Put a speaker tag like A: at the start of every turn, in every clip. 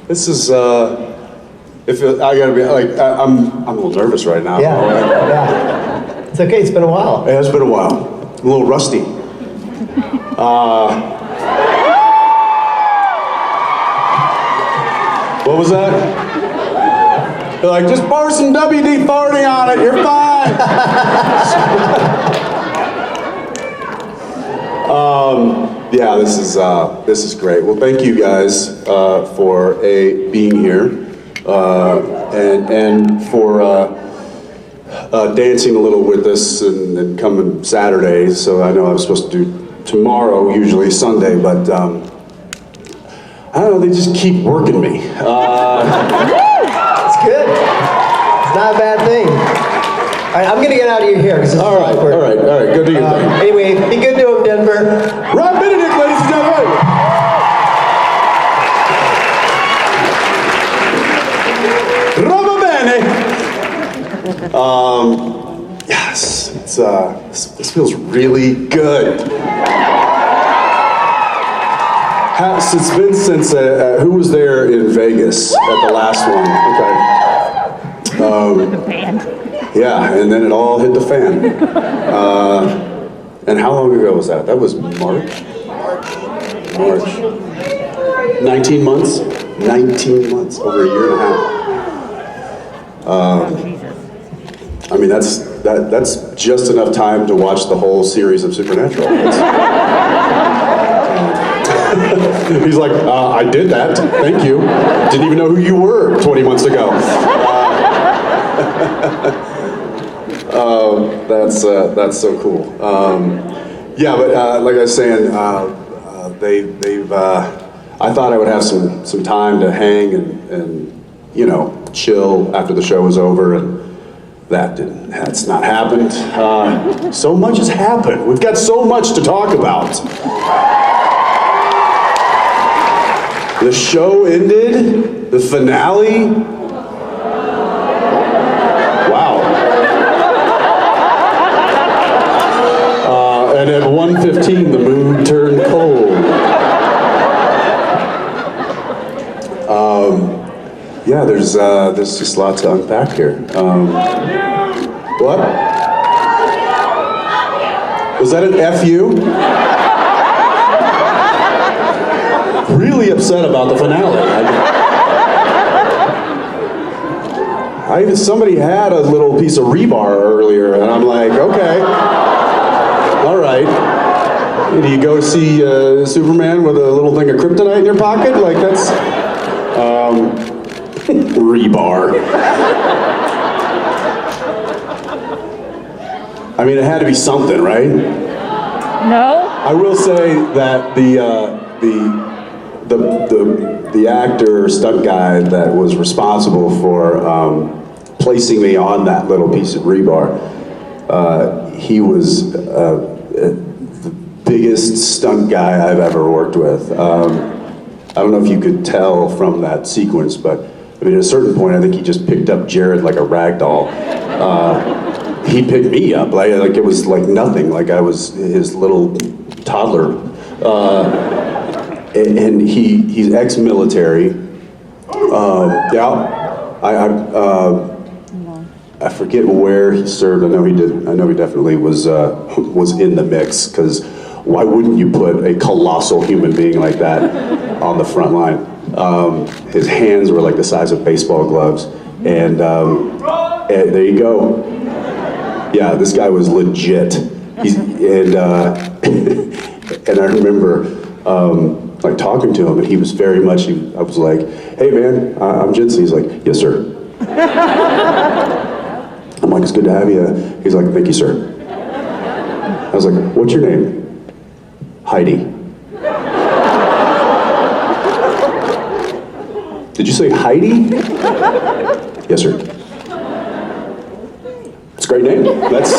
A: This is, if it, I gotta be, like, I'm a little nervous right now.
B: Yeah, yeah. It's okay, it's been a while.
A: It has been a while. I'm a little rusty. What was that? They're like, just pour some WD-40 on it, you're fine. Yeah, this is great. Well, thank you guys for being here and for dancing a little with us and coming Saturday. So I know I was supposed to do tomorrow, usually Sunday, but I don't know. They just keep working me.
B: It's good. It's not a bad thing. All right, I'm gonna get out of your hair because it's awkward.
A: All right. Go do your thing.
B: Anyway, be good to him, Denver.
A: Rob Benedict, ladies and gentlemen. Roba bene. Yes, this feels really good. It's been since who was there in Vegas at the last one? Okay. Yeah, and then it all hit the fan. And how long ago was that? That was March. 19 months? 19 months, over a year and a half. I mean, that's just enough time to watch the whole series of Supernatural. He's like, I did that, thank you. Didn't even know who you were 20 months ago. That's so cool. Yeah, but like I was saying, I thought I would have some time to hang and chill after the show was over, and that's not happened. So much has happened. We've got so much to talk about. The show ended, the finale. Wow. And at 1:15, the mood turned cold. Yeah, there's just lots to unpack here. What? Was that an FU? Really upset about the finale. Somebody had a little piece of rebar earlier, and I'm like, okay, all right. Do you go see Superman with a little thing of kryptonite in your pocket? Like, that's rebar. I mean, it had to be something, right?
C: No.
A: I will say that the actor, stunt guy that was responsible for placing me on that little piece of rebar, he was the biggest stunt guy I've ever worked with. I don't know if you could tell from that sequence, but I mean, at a certain point, I think he just picked up Jared like a rag doll. He picked me up like it was like nothing, like I was his little toddler. And he's ex-military. I forget where he served. I know he did. I know he definitely was in the mix, because why wouldn't you put a colossal human being like that on the front line? His hands were like the size of baseball gloves, and there you go. Yeah, this guy was legit. And I remember like talking to him, and he was very much. I was like, "Hey man, I'm Jensen." He's like, "Yes sir." I'm like, "It's good to have you." He's like, "Thank you, sir." I was like, "What's your name?" "Heidi." "Did you say Heidi?" "Yes, sir." It's a great name. That's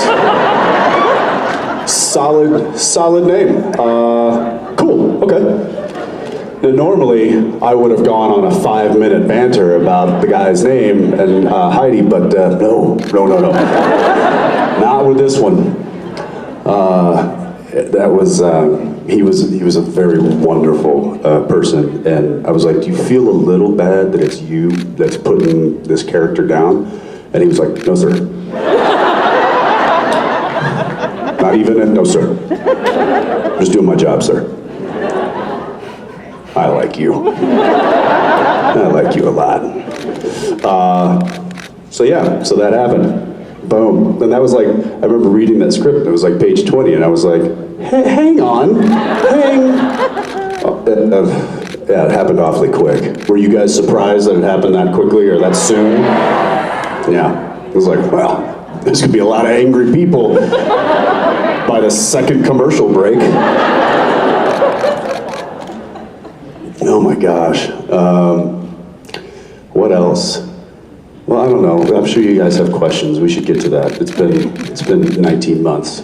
A: solid name. Cool, okay. Now, normally, I would have gone on a 5-minute banter about the guy's name and Heidi, but no. Not with this one. That he was a very wonderful person, and I was like, do you feel a little bad that it's you that's putting this character down? And he was like, no, sir. Not even a no, sir. Just doing my job, sir. I like you. I like you a lot. So that happened. Boom. And that was like, I remember reading that script, it was like page 20, and I was like, hang on. Yeah, it happened awfully quick. Were you guys surprised that it happened that quickly or that soon? Yeah. It was like, well, there's gonna be a lot of angry people by the second commercial break. Oh my gosh. What else? Well, I don't know. I'm sure you guys have questions. We should get to that. It's been 19 months.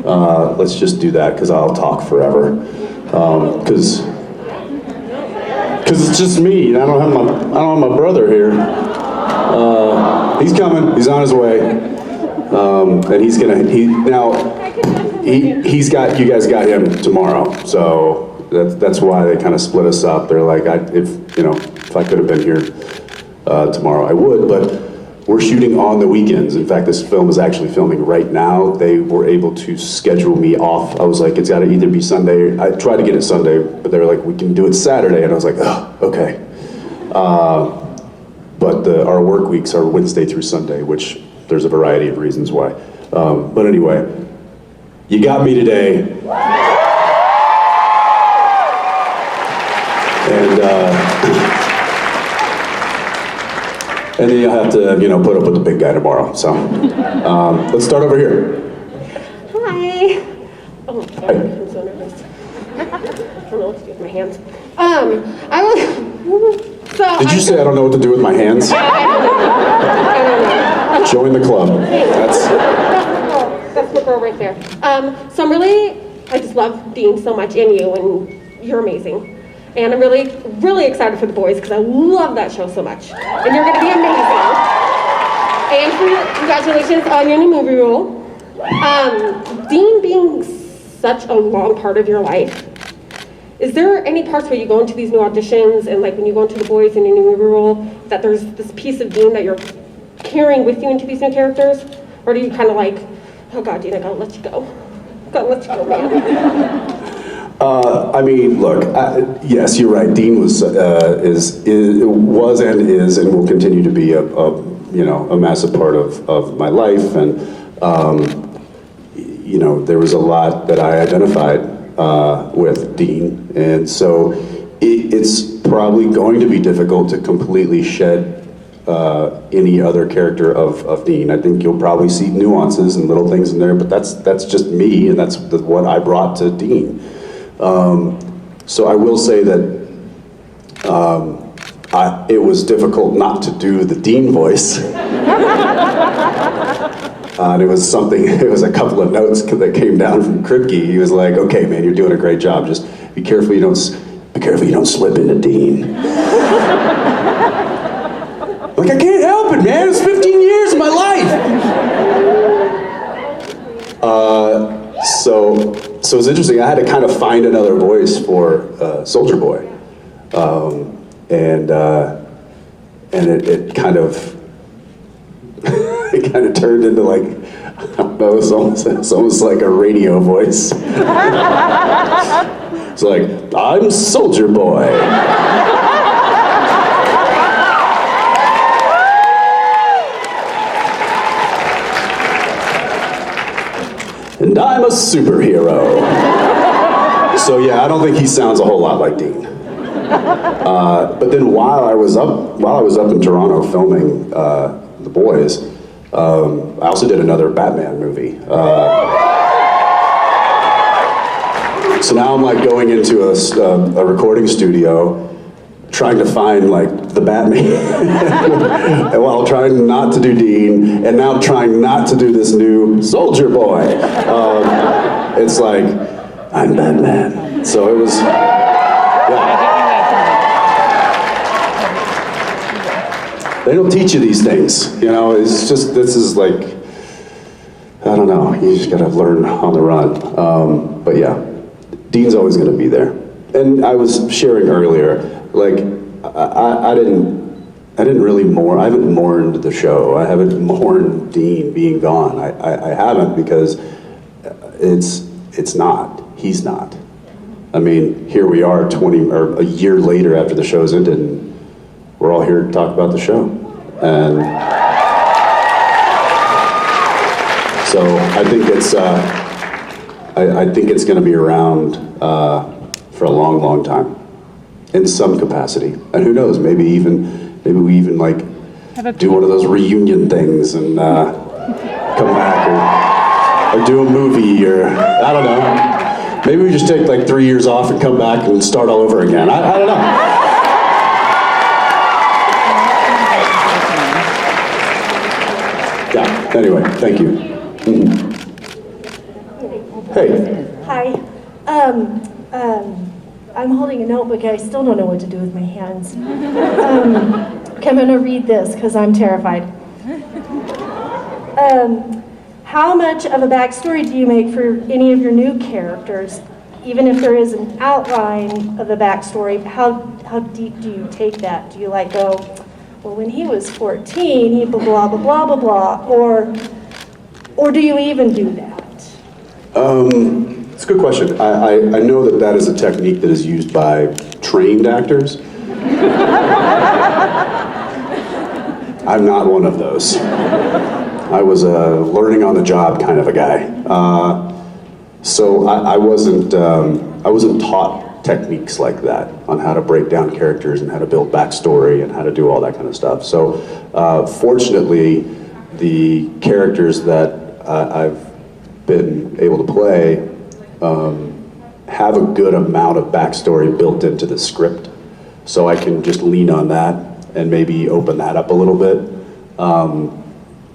A: Let's just do that because I'll talk forever. Because it's just me. I don't have my brother here. He's coming. He's on his way. And he's got you guys got him tomorrow. So that's why they kind of split us up. They're like, if I could have been here tomorrow, I would, but we're shooting on the weekends. In fact, this film is actually filming right now. They were able to schedule me off. I was like, it's gotta either be Sunday. I tried to get it Sunday, but they were like, we can do it Saturday. And I was like, oh, okay. But our work weeks are Wednesday through Sunday, which there's a variety of reasons why. But anyway, you got me today. And then you'll have to, put up with the big guy tomorrow. So, let's start over here.
D: Hi. Oh,
A: Hi.
D: I'm so nervous. I don't know what to do with my hands.
A: Did you say I don't know what to do with my hands?
D: I don't know.
A: Join the club.
D: That's the girl right there. So I just love Dean so much in you, and you're amazing. And I'm really, really excited for The Boys because I love that show so much. And you're going to be amazing. And congratulations on your new movie role. Dean being such a long part of your life, is there any parts where you go into these new auditions and like when you go into The Boys in your new movie role, that there's this piece of Dean that you're carrying with you into these new characters? Or do you kind of like, oh God, Dean, I gotta let you go. Gotta let you go, man.
A: Look, yes, you're right. Dean was and is and will continue to be a massive part of my life, and there was a lot that I identified with Dean, and so it's probably going to be difficult to completely shed any other character of Dean. I think you'll probably see nuances and little things in there, but that's just me, and that's what I brought to Dean. So I will say that it was difficult not to do the Dean voice. And it was a couple of notes that came down from Kripke. He was like, okay, man, you're doing a great job. Just be careful you don't slip into Dean. Like, I can't help it, man. It's 15 years of my life. So it's interesting. I had to kind of find another voice for Soldier Boy, and it kind of turned into like, I don't know, it's almost like a radio voice. It's like, I'm Soldier Boy. And I'm a superhero. So yeah, I don't think he sounds a whole lot like Dean. But then while I was up in Toronto filming The Boys, I also did another Batman movie. So now I'm like going into a recording studio, trying to find like the Batman, and while trying not to do Dean, and now trying not to do this new Soldier Boy. It's like, I'm Batman. So it was, yeah. They don't teach you these things, it's just, this is like, I don't know, you just gotta learn on the run. But yeah, Dean's always going to be there. And I was sharing earlier, like, I didn't really mourn. I haven't mourned the show. I haven't mourned Dean being gone. I haven't, because it's not. He's not. I mean, here we are 20 or a year later after the show's ended, and we're all here to talk about the show. And so I think it's going to be around for a long, long time, in some capacity. And who knows? Maybe we even like do one of those reunion things and come back, or do a movie, or I don't know. Maybe we just take like 3 years off and come back and start all over again. I don't know. Yeah. Anyway, thank you. Hey.
E: Hi. I'm holding a notebook. I still don't know what to do with my hands. Okay, I'm going to read this because I'm terrified. How much of a backstory do you make for any of your new characters? Even if there is an outline of the backstory, how deep do you take that? Do you like go, well, when he was 14, he blah, blah, blah, blah, blah, blah, or do you even do that?
A: It's a good question. I know that is a technique that is used by trained actors. I'm not one of those. I was a learning on the job kind of a guy. So I wasn't taught techniques like that on how to break down characters and how to build backstory and how to do all that kind of stuff. So fortunately, the characters that I've been able to play have a good amount of backstory built into the script, so I can just lean on that and maybe open that up a little bit.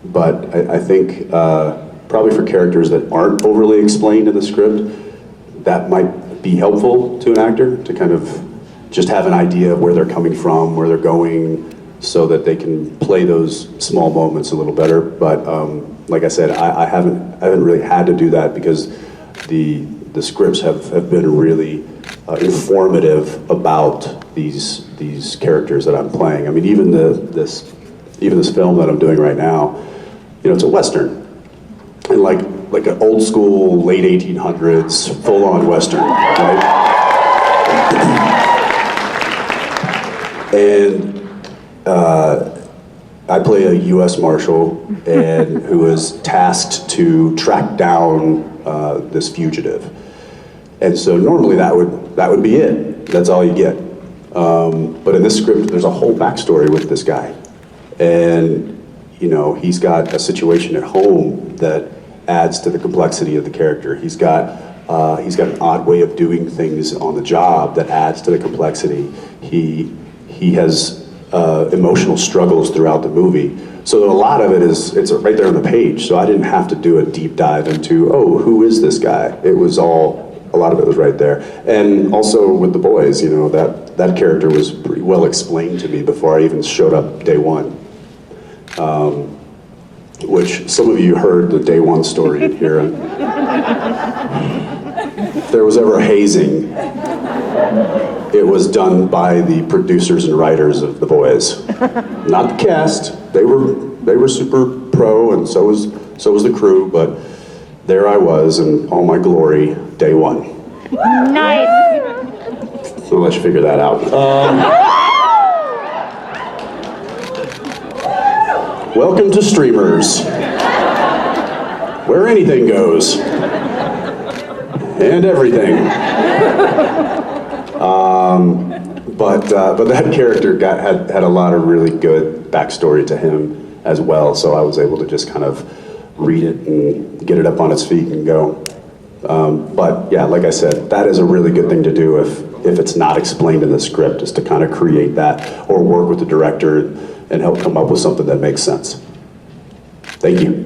A: But I think probably for characters that aren't overly explained in the script, that might be helpful to an actor to kind of just have an idea of where they're coming from, where they're going, so that they can play those small moments a little better. But like I said, I haven't really had to do that, because the scripts have been really informative about these characters that I'm playing. I mean, even this film that I'm doing right now, you know, it's a Western, and like an old school late 1800s full on Western, right? And I play a U.S. Marshal, and who is tasked to track down this fugitive. And so normally that would be it. That's all you get. But in this script, there's a whole backstory with this guy, and you know, he's got a situation at home that adds to the complexity of the character. He's got an odd way of doing things on the job that adds to the complexity. He has emotional struggles throughout the movie. So a lot of it's right there on the page. So I didn't have to do a deep dive into, oh, who is this guy? A lot of it was right there. And also with the boys, you know, that character was pretty well explained to me before I even showed up day one. Which some of you heard the day one story in here. If there was ever hazing, it was done by the producers and writers of The Boys, not the cast. They were super pro, and so was the crew. But there I was in all my glory, day one.
C: Nice.
A: So I'll let you figure that out. Welcome to Streamers, where anything goes, and everything. But that character had a lot of really good backstory to him as well, so I was able to just kind of read it and get it up on its feet and go. But yeah, like I said, that is a really good thing to do if it's not explained in the script, is to kind of create that or work with the director and help come up with something that makes sense. Thank you.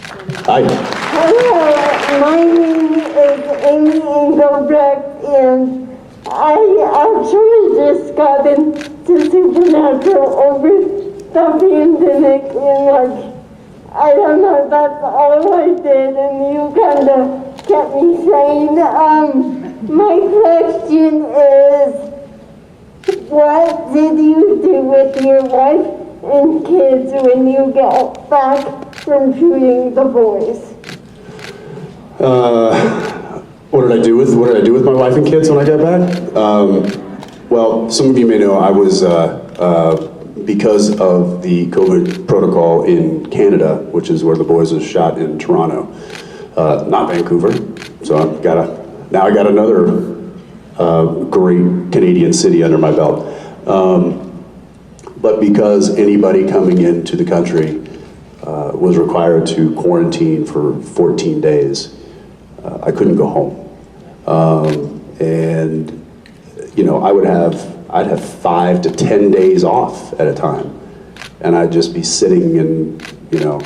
A: Hi.
F: Hello, my name is Amy Engelbrecht, and I actually just got into Supernatural over the pandemic, and I don't know, that's all I did, and you kind of kept me sane. my question is, what did you do with your wife and kids when you got back from shooting the boys?
A: What did I do with my wife and kids when I got back? Well, some of you may know I was because of the COVID protocol in Canada, which is where the boys was shot in Toronto, not Vancouver. So now I got another great Canadian city under my belt. But because anybody coming into the country was required to quarantine for 14 days, I couldn't go home. And you know, I'd have 5 to 10 days off at a time, and I'd just be sitting in, you know,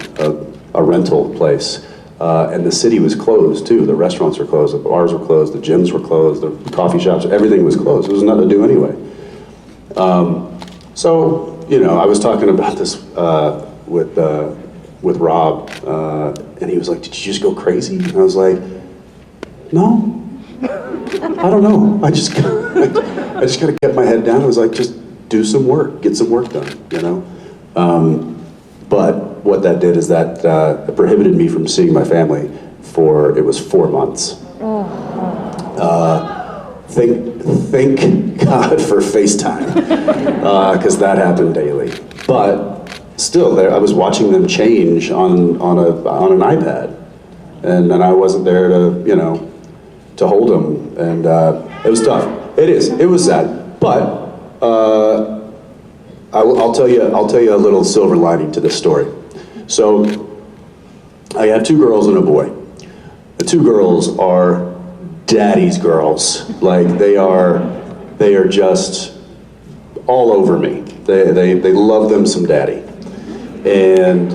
A: a rental place, and the city was closed too. The restaurants were closed, the bars were closed, the gyms were closed, the coffee shops, everything was closed. There was nothing to do anyway. So, you know, I was talking about this with Rob, and he was like, "Did you just go crazy?" And I was like, "No, I don't know. I just gotta get my head down." I was like, "Just do some work, get some work done," you know. But what that did is that it prohibited me from seeing my family for, it was 4 months. Thank God for FaceTime, because that happened daily. But still, there I was watching them change on an iPad, and I wasn't there to, you know, to hold them, and it was tough. It was sad, but I'll tell you a little silver lining to this story. So I have 2 girls and a boy. The 2 girls are daddy's girls. Like they are just all over me. They love them some daddy, and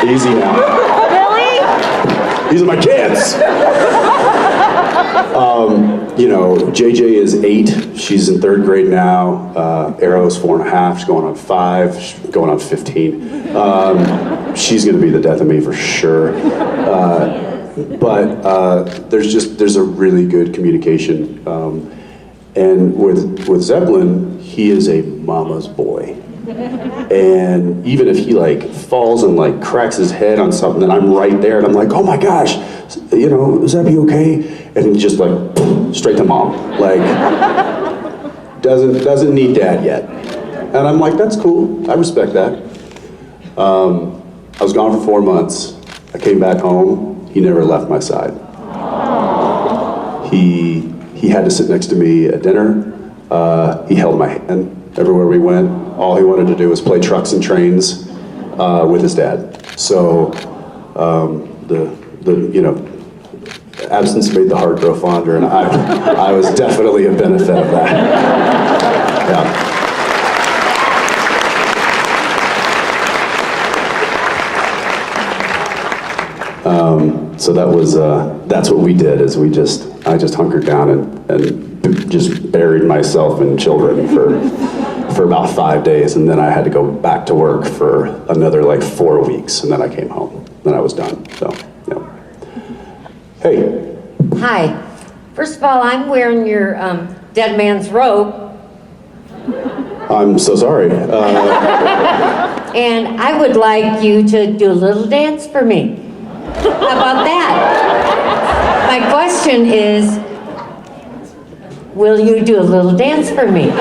A: easy now.
C: Really?
A: These are my kids. You know, JJ is 8. She's in 3rd grade now. Arrow's 4.5. She's going on 5. She's going on 15. She's going to be the death of me for sure. But there's a really good communication. And with Zeppelin, he is a mama's boy. And even if he like falls and like cracks his head on something, and I'm right there, and I'm like, "Oh my gosh, you know, Zeppy okay?" And he just like straight to mom, like doesn't need dad yet. And I'm like, "That's cool. I respect that." I was gone for 4 months. I came back home. He never left my side. He had to sit next to me at dinner. He held my hand everywhere we went. All he wanted to do was play trucks and trains with his dad. So the you know, absence made the heart grow fonder, and I was definitely a benefit of that. Yeah. So that was that's what we did. Is I just hunkered down and just buried myself in children for about 5 days, and then I had to go back to work for another like 4 weeks, and then I came home. Then I was done. So yeah. Hey.
G: Hi. First of all, I'm wearing your dead man's robe.
A: I'm so sorry.
G: And I would like you to do a little dance for me. How about that? My question is, will you do a little dance for me?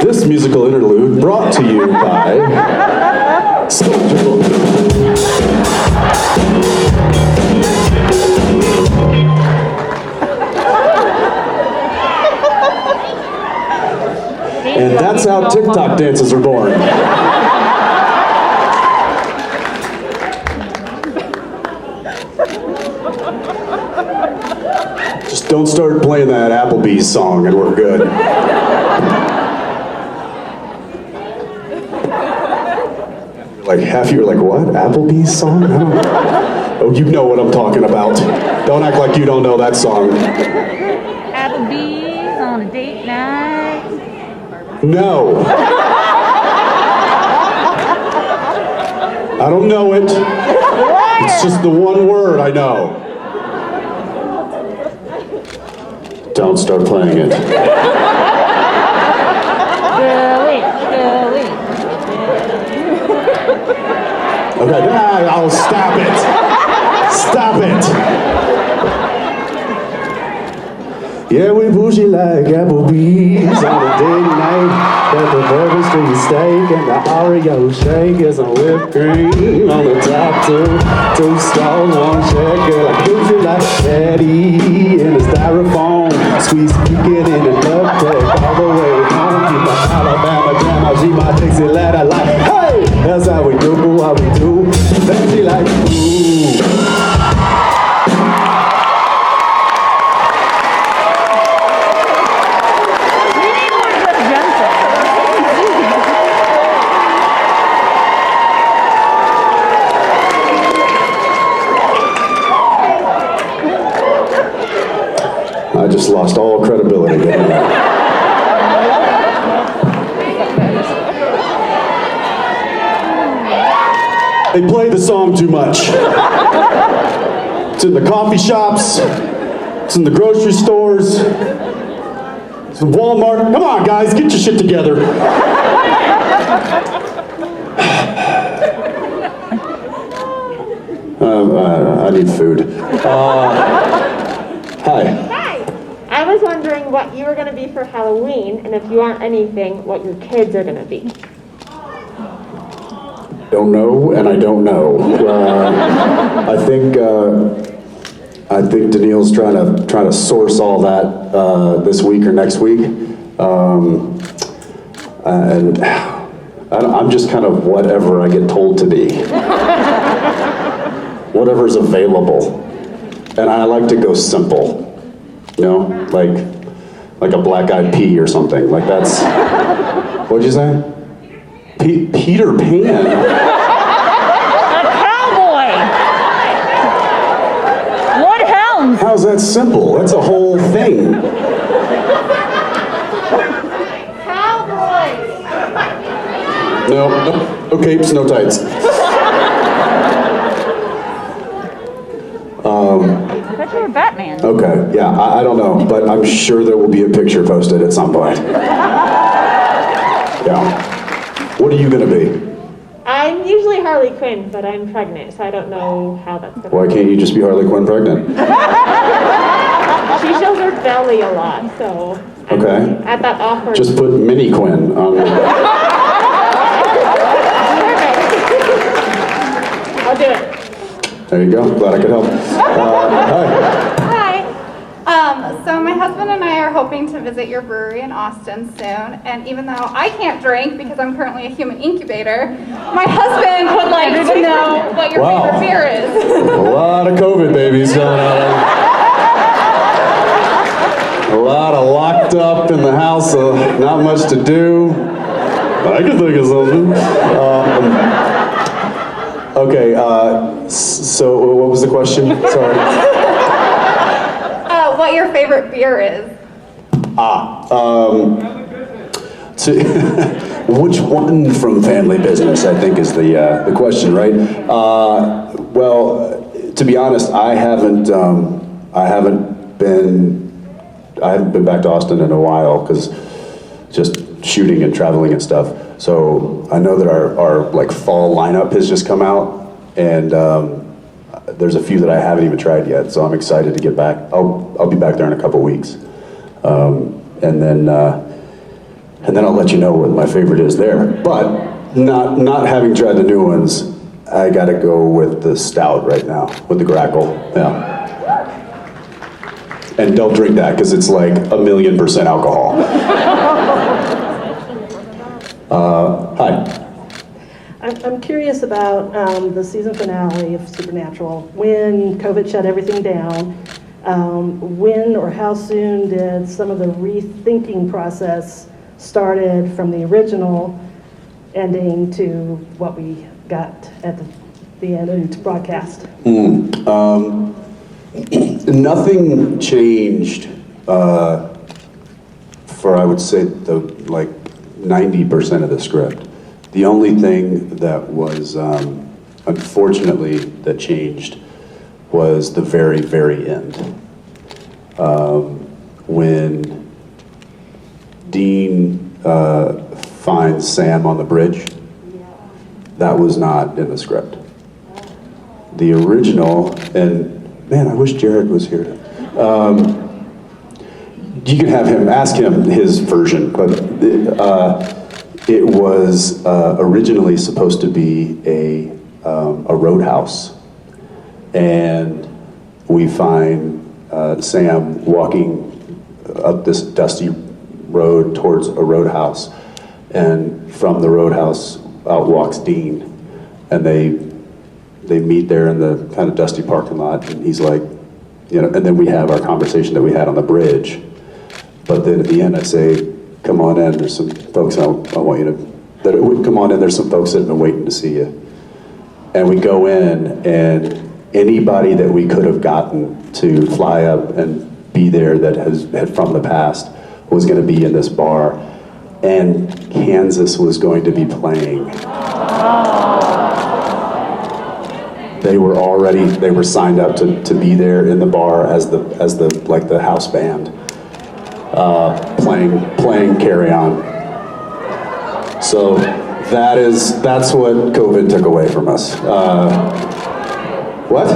A: This musical interlude brought to you by And that's how TikTok dances are born. Just don't start playing that Applebee's song and we're good. Like half you were like, what? Applebee's song? Oh, you know what I'm talking about. Don't act like you don't know that song.
C: Applebee's on a date night.
A: No. I don't know it. It's just the one word I know. Don't start playing it. Okay, oh, stop it. Stop it. Yeah, we bougie like Applebee's on a date night. Got the Bourbon Street steak and the Oreo shake is some whipped cream on the top two stalls, one check. Girl, I bougie like Eddie in a styrofoam. Squeeze speaking in a duct tape all the way home. Keep my Alabama jam, I G my Dixie ladder like, hey, that's how we do, how we do. Then she like, ooh. I just lost all credibility. They play the song too much. It's in the coffee shops. It's in the grocery stores. It's in Walmart. Come on, guys, get your shit together. I need food. Hi.
H: I was wondering what you were going to be for Halloween, and if you aren't anything, what your kids are going to be.
A: Don't know, and I don't know. I think Daniil's trying to source all that this week or next week, and I'm just kind of whatever I get told to be, whatever's available, and I like to go simple. You know, like a black-eyed pea or something. Like that's, what'd you say? Peter Pan?
C: A cowboy. Woodhounds.
A: How's that simple? That's a whole thing.
H: Cowboys!
A: No capes, no tights.
C: I thought you were Batman.
A: Okay, yeah, I don't know, but I'm sure there will be a picture posted at some point. Yeah. What are you gonna be?
H: I'm usually Harley Quinn, but I'm pregnant, so I don't know how that's going to
A: Why can't you just be Harley Quinn pregnant?
H: She shows her belly a lot, so...
A: Okay.
H: At that awkward...
A: Just put Mini Quinn on.
H: I'll do it.
A: There you go, glad I could help. Hi.
I: So my husband and I are hoping to visit your brewery in Austin soon, and even though I can't drink because I'm currently a human incubator, my husband would like to know what your favorite beer is.
A: A lot of COVID babies going on. A lot of locked up in the house, not much to do. I can think of something. Okay, so what was the question? Sorry.
I: What your favorite beer is.
A: Which one from Family Business, I think is the question, right? Well, to be honest, I haven't been back to Austin in a while because just shooting and traveling and stuff. So I know that our like fall lineup has just come out, and there's a few that I haven't even tried yet. So I'm excited to get back. I'll be back there in a couple weeks, and then and then I'll let you know what my favorite is there. But not having tried the new ones, I gotta go with the stout right now, with the Grackle, yeah. And don't drink that, because it's like 1,000,000% alcohol. Hi.
J: I'm curious about the season finale of Supernatural. When COVID shut everything down, when or how soon did some of the rethinking process started from the original ending to what we got at the end and broadcast?
A: Nothing changed for, I would say, the like 90% of the script. The only thing that was, unfortunately, that changed was the very, very end. When Dean finds Sam on the bridge, that was not in the script. The original, and man, I wish Jared was here. You can have him, ask him his version, but it was originally supposed to be a roadhouse. And we find Sam walking up this dusty road towards a roadhouse. And from the roadhouse out walks Dean. And they meet there in the kind of dusty parking lot. And he's like, you know, and then we have our conversation that we had on the bridge. But then at the end I say, come on in, there's some folks I want you to, come on in, there's some folks that have been waiting to see you. And we go in, and anybody that we could have gotten to fly up and be there that had from the past was going to be in this bar. And Kansas was going to be playing. They were signed up to be there in the bar as the house band. Playing Carry On. So that's what COVID took away from us. What?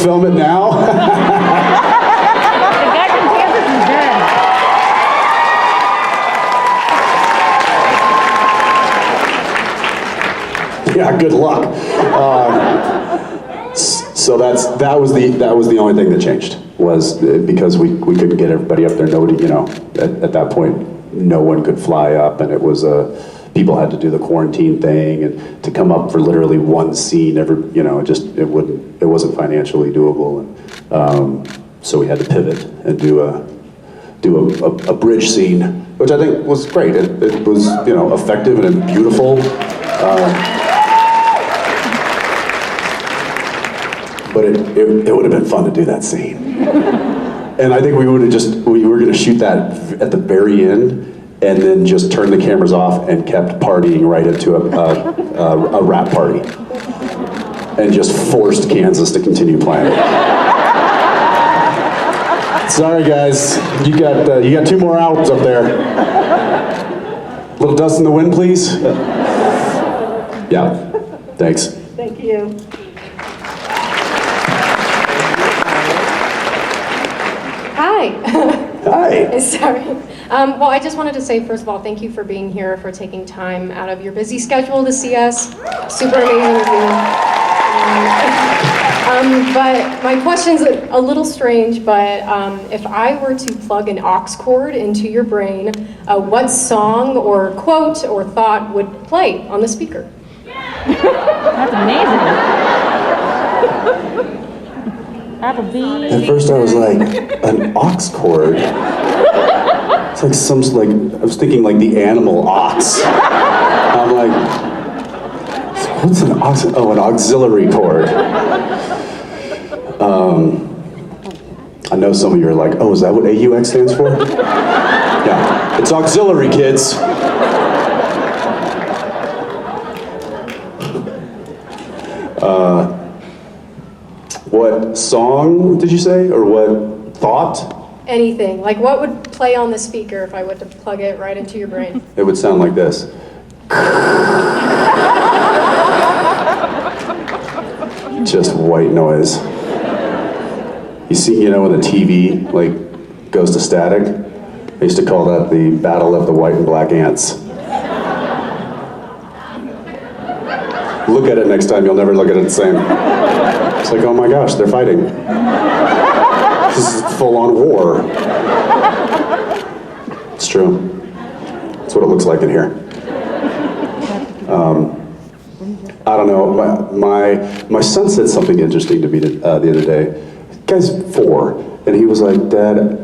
A: Film it now?
C: The guy from Kansas is dead.
A: Yeah, good luck. So that was the only thing that changed, was because we couldn't get everybody up there. Nobody, you know, at that point, no one could fly up, and it was people had to do the quarantine thing, and to come up for literally one scene, it wasn't financially doable, and so we had to pivot and do a bridge scene, which I think was great. It was, you know, effective and beautiful. But it would have been fun to do that scene. And I think we were going to shoot that at the very end, and then just turn the cameras off and kept partying right into a rap party. And just forced Kansas to continue playing. Sorry guys, you got 2 more albums up there. Little dust in the wind, please. Yeah, thanks.
J: Thank you.
K: Hi.
A: Hi.
K: Sorry. Well, I just wanted to say, first of all, thank you for being here, for taking time out of your busy schedule to see us. Super amazing of you. But my question's a little strange, but if I were to plug an aux cord into your brain, what song or quote or thought would play on the speaker?
C: That's amazing. Applebee's.
A: At first I was like, an aux cord? It's like I was thinking like the animal ox. I'm like, what's an aux? Oh, an auxiliary cord. I know some of you are like, oh, is that what AUX stands for? Yeah, it's auxiliary, kids. What song did you say, or what thought?
K: Anything. Like, what would play on the speaker if I were to plug it right into your brain?
A: It would sound like this. Just white noise. You see, you know, when the TV like goes to static, I used to call that the battle of the white and black ants. Look at it next time, you'll never look at it the same. It's like, oh my gosh, they're fighting. This is full-on war. It's true. That's what it looks like in here. I don't know, my son said something interesting to me the other day. The guy's 4, and he was like, Dad,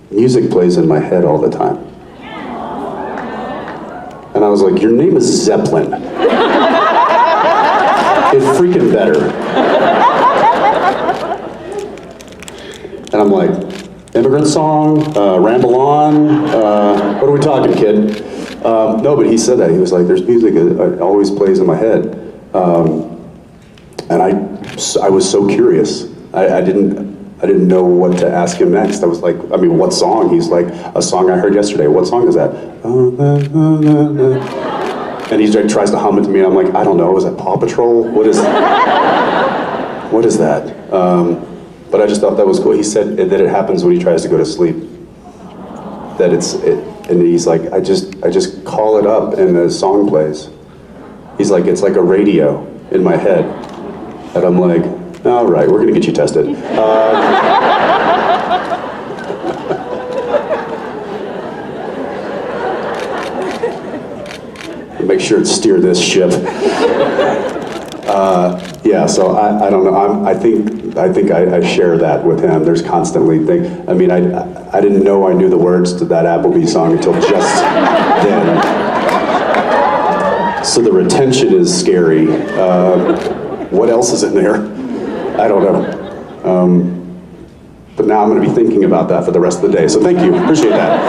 A: music plays in my head all the time. And I was like, your name is Zeppelin. It's freaking better. And I'm like, immigrant song, ramble on, what are we talking, kid? No, but he said that. He was like, there's music that always plays in my head. And I was so curious. I didn't know what to ask him next. I was like, I mean, what song? He's like, a song I heard yesterday. What song is that? And he tries to hum it to me, and I'm like, I don't know, is that Paw Patrol? What is that? But I just thought that was cool. He said that it happens when he tries to go to sleep. That and he's like, I just call it up and the song plays. He's like, it's like a radio in my head. And I'm like, all right, we're gonna get you tested. Make sure to steer this ship. Yeah, so I don't know. I think I share that with him. There's constantly things. I mean, I didn't know I knew the words to that Applebee song until just then. So the retention is scary. What else is in there? I don't know. But now I'm going to be thinking about that for the rest of the day. So thank you. Appreciate that.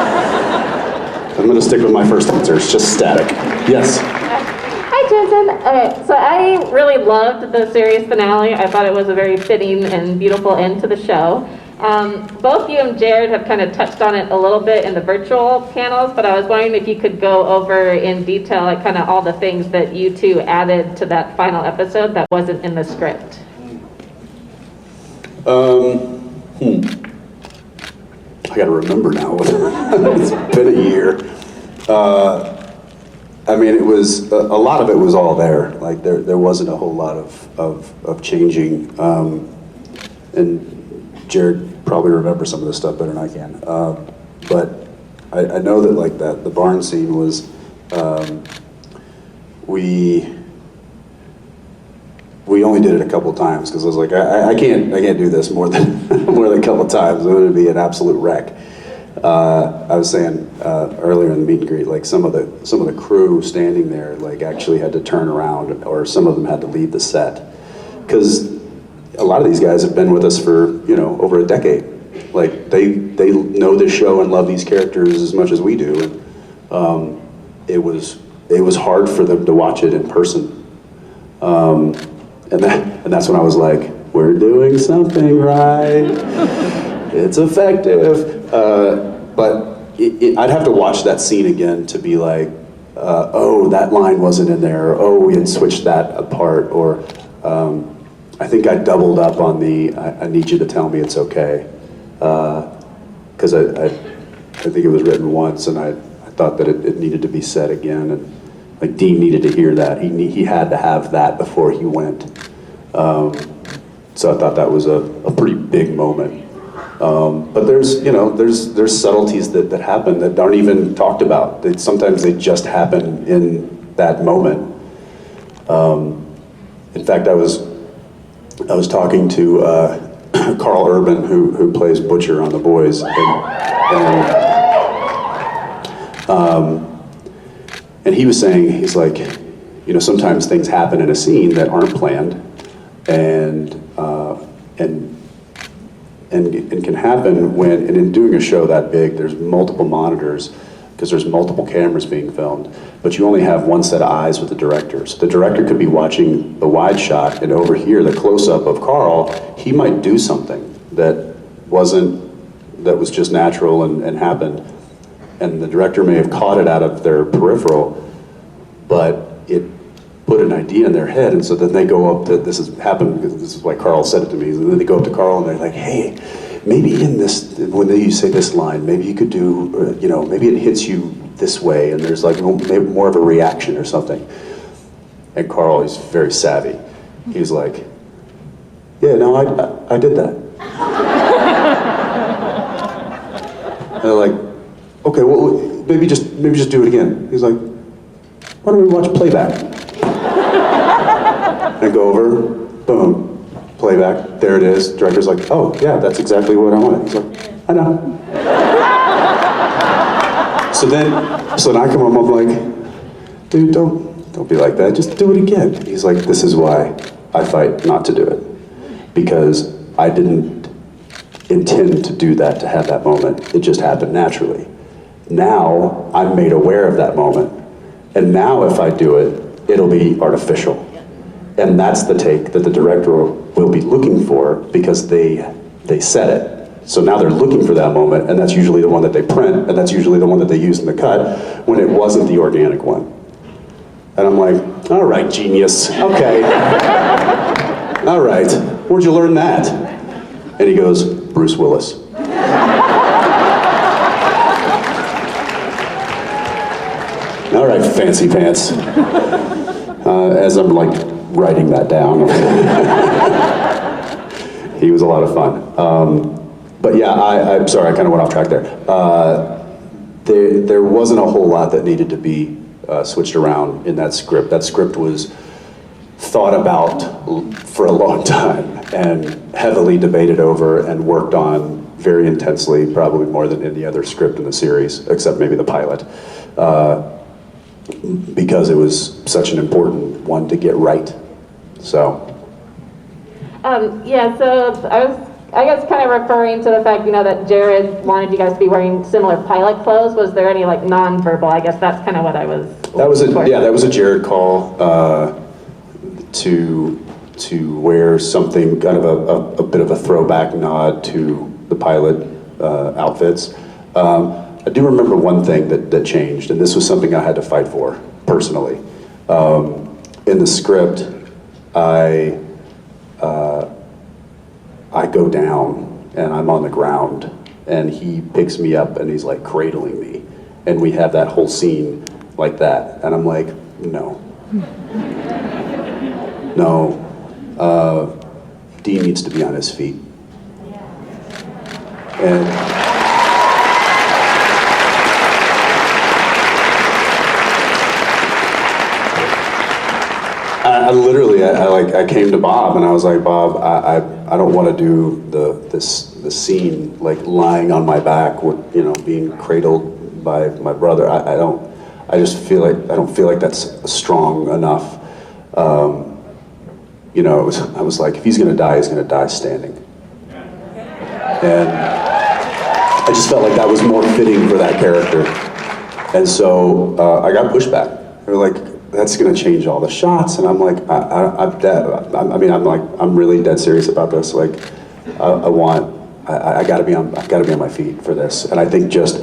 A: I'm going to stick with my first answer. It's just static. Yes.
L: Hi, Jensen. So I really loved the series finale. I thought it was a very fitting and beautiful end to the show. Both you and Jared have kind of touched on it a little bit in the virtual panels, but I was wondering if you could go over in detail like kind of all the things that you two added to that final episode that wasn't in the script.
A: I gotta remember now. It's been a year. I mean, it was, a lot of it was all there. Like, there wasn't a whole lot of changing. And Jared probably remembers some of this stuff better than I can. But I know that, like, the barn scene was, we only did it a couple times because I was like, I can't do this more than a couple times. It would be an absolute wreck. I was saying earlier in the meet and greet, like some of the crew standing there, like actually had to turn around, or some of them had to leave the set, because a lot of these guys have been with us for over a decade. Like they know this show and love these characters as much as we do, and it was hard for them to watch it in person. And that's when I was like, we're doing something right. It's effective. But I'd have to watch that scene again to be like, oh, that line wasn't in there, or oh, we had switched that apart, or I think I doubled up on I need you to tell me it's okay. Because I think it was written once, and I thought that it needed to be said again, and like Dean needed to hear that. He had to have that before he went. So I thought that was a pretty big moment. But there's subtleties that happen that aren't even talked about. Sometimes they just happen in that moment. In fact, I was talking to Carl Urban, who plays Butcher on The Boys, and he was saying, he's like, sometimes things happen in a scene that aren't planned, and can happen when, and in doing a show that big, there's multiple monitors, because there's multiple cameras being filmed, but you only have one set of eyes with the director. So the director could be watching the wide shot, and over here, the close-up of Carl, he might do something that was just natural and happened. And the director may have caught it out of their peripheral, but it put an idea in their head, and so then they go up to, this has happened because this is why Carl said it to me, and then they go up to Carl and they're like, hey, maybe in this, when you say this line, maybe you could do, maybe it hits you this way, and there's like maybe more of a reaction or something. And Carl is very savvy. He's like, yeah, no, I did that. And they're like, okay, well, maybe just do it again. He's like, why don't we watch playback? And go over, boom, playback, there it is. Director's like, oh, yeah, that's exactly what I wanted. He's like, I know. So then I come home, I'm like, dude, don't be like that, just do it again. He's like, this is why I fight not to do it. Because I didn't intend to do that, to have that moment. It just happened naturally. Now, I'm made aware of that moment. And now if I do it, it'll be artificial. And that's the take that the director will be looking for because they said it. So now they're looking for that moment, and that's usually the one that they print, and that's usually the one that they use in the cut, when it wasn't the organic one. And I'm like, all right, genius, okay. All right, where'd you learn that? And he goes, Bruce Willis. All right, fancy pants. As I'm like writing that down. He was a lot of fun. But yeah, I'm sorry, I kind of went off track there. There wasn't a whole lot that needed to be switched around in that script. That script was thought about for a long time and heavily debated over and worked on very intensely, probably more than any other script in the series, except maybe the pilot. Because it was such an important one to get right. So.
L: Yeah, so I guess kind of referring to the fact, that Jared wanted you guys to be wearing similar pilot clothes. Was there any like non-verbal? I guess that's kind of what I was.
A: That was a Jared call to wear something kind of a bit of a throwback nod to the pilot outfits. I do remember one thing that changed, and this was something I had to fight for personally. In the script, I go down and I'm on the ground, and he picks me up and he's like cradling me, and we have that whole scene like that, and I'm like, no, Dean needs to be on his feet, and. I came to Bob and I was like, Bob, I don't want to do the scene like lying on my back with being cradled by my brother. I don't feel like that's strong enough. I was like, if he's gonna die, he's gonna die standing. And I just felt like that was more fitting for that character. And so I got pushback. They were like, that's going to change all the shots, and I'm like, I'm dead. I'm really dead serious about this. Like, I got to be on my feet for this. And I think just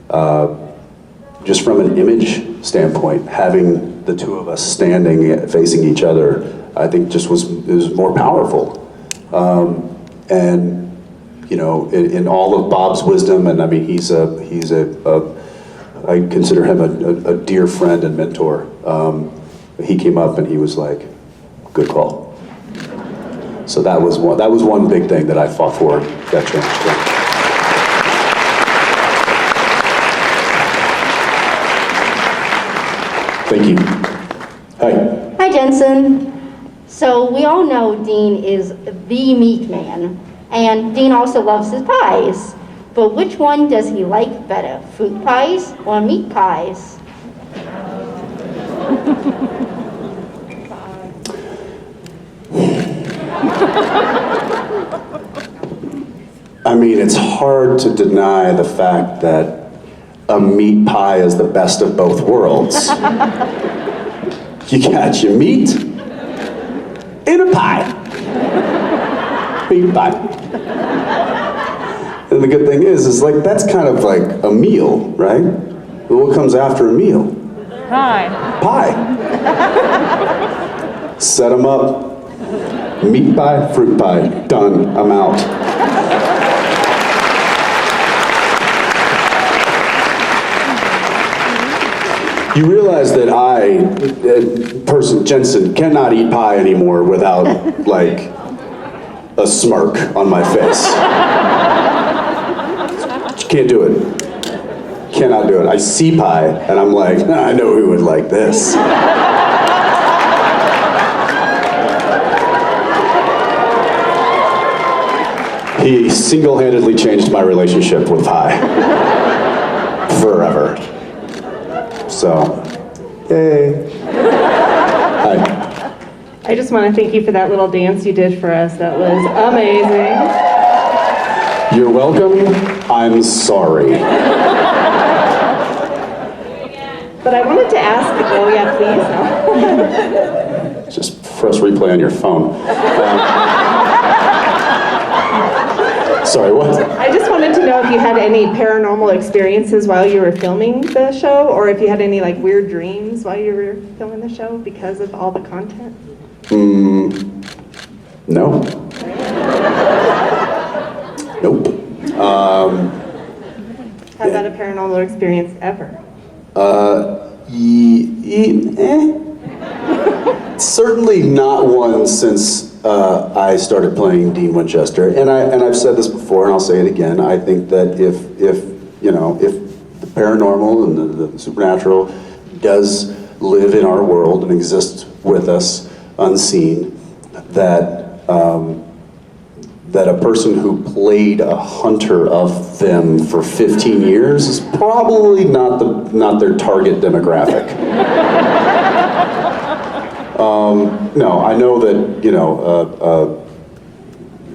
A: from an image standpoint, having the two of us standing facing each other, I think it was more powerful. And in all of Bob's wisdom, and I mean, he's I consider him a dear friend and mentor. He came up and he was like, good call. So that was one big thing that I fought for that changed. Thank you. Hi.
M: Hi, Jensen. So we all know Dean is the meat man, and Dean also loves his pies. But which one does he like better, fruit pies or meat pies?
A: I mean, it's hard to deny the fact that a meat pie is the best of both worlds. You got your meat in a pie. Meat pie. And the good thing is like, that's kind of like a meal, right? But what comes after a meal?
C: Pie.
A: Pie. Set them up. Meat pie, fruit pie. Done. I'm out. You realize that Jensen, cannot eat pie anymore without, like, a smirk on my face. Can't do it. Cannot do it. I see pie, and I'm like, I know who would like this. He single-handedly changed my relationship with pie. Forever. So, yay. Hi.
H: I just want to thank you for that little dance you did for us. That was amazing.
A: You're welcome. I'm sorry.
H: But I wanted to ask, oh yeah, please. No.
A: Just press replay on your phone. Sorry, what?
H: I just wanted to know if you had any paranormal experiences while you were filming the show, or if you had any like weird dreams while you were filming the show because of all the content.
A: No. Nope.
H: How about a paranormal experience ever?
A: Certainly not one since I started playing Dean Winchester, and I've said this before, and I'll say it again. I think that if the paranormal and the supernatural does live in our world and exist with us unseen, that a person who played a hunter of them for 15 years is probably not their target demographic. No, I know that,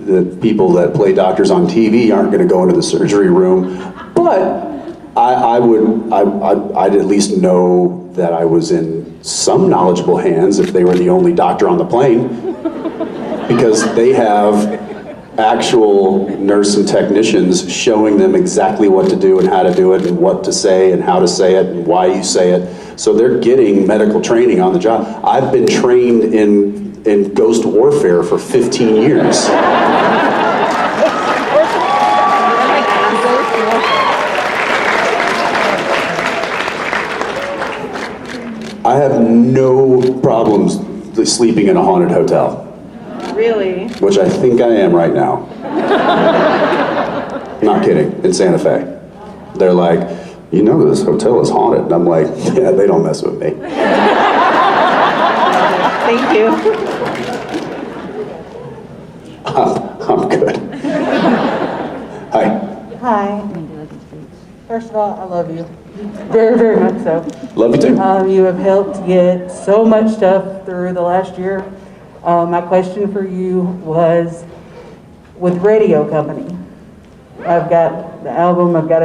A: the people that play doctors on TV aren't going to go into the surgery room, but I'd at least know that I was in some knowledgeable hands if they were the only doctor on the plane, because they have actual nurse and technicians showing them exactly what to do and how to do it and what to say and how to say it and why you say it. So they're getting medical training on the job. I've been trained in ghost warfare for 15 years. I have no problems sleeping in a haunted hotel.
H: Really?
A: Which I think I am right now. Not kidding, in Santa Fe. They're like, this hotel is haunted. And I'm like, yeah, they don't mess with me.
H: Thank you.
A: I'm good. Hi.
N: Hi. First of all, I love you. Very, very much so.
A: Love you too.
N: You have helped get so much stuff through the last year. My question for you was, with radio company, I've got the album, I've got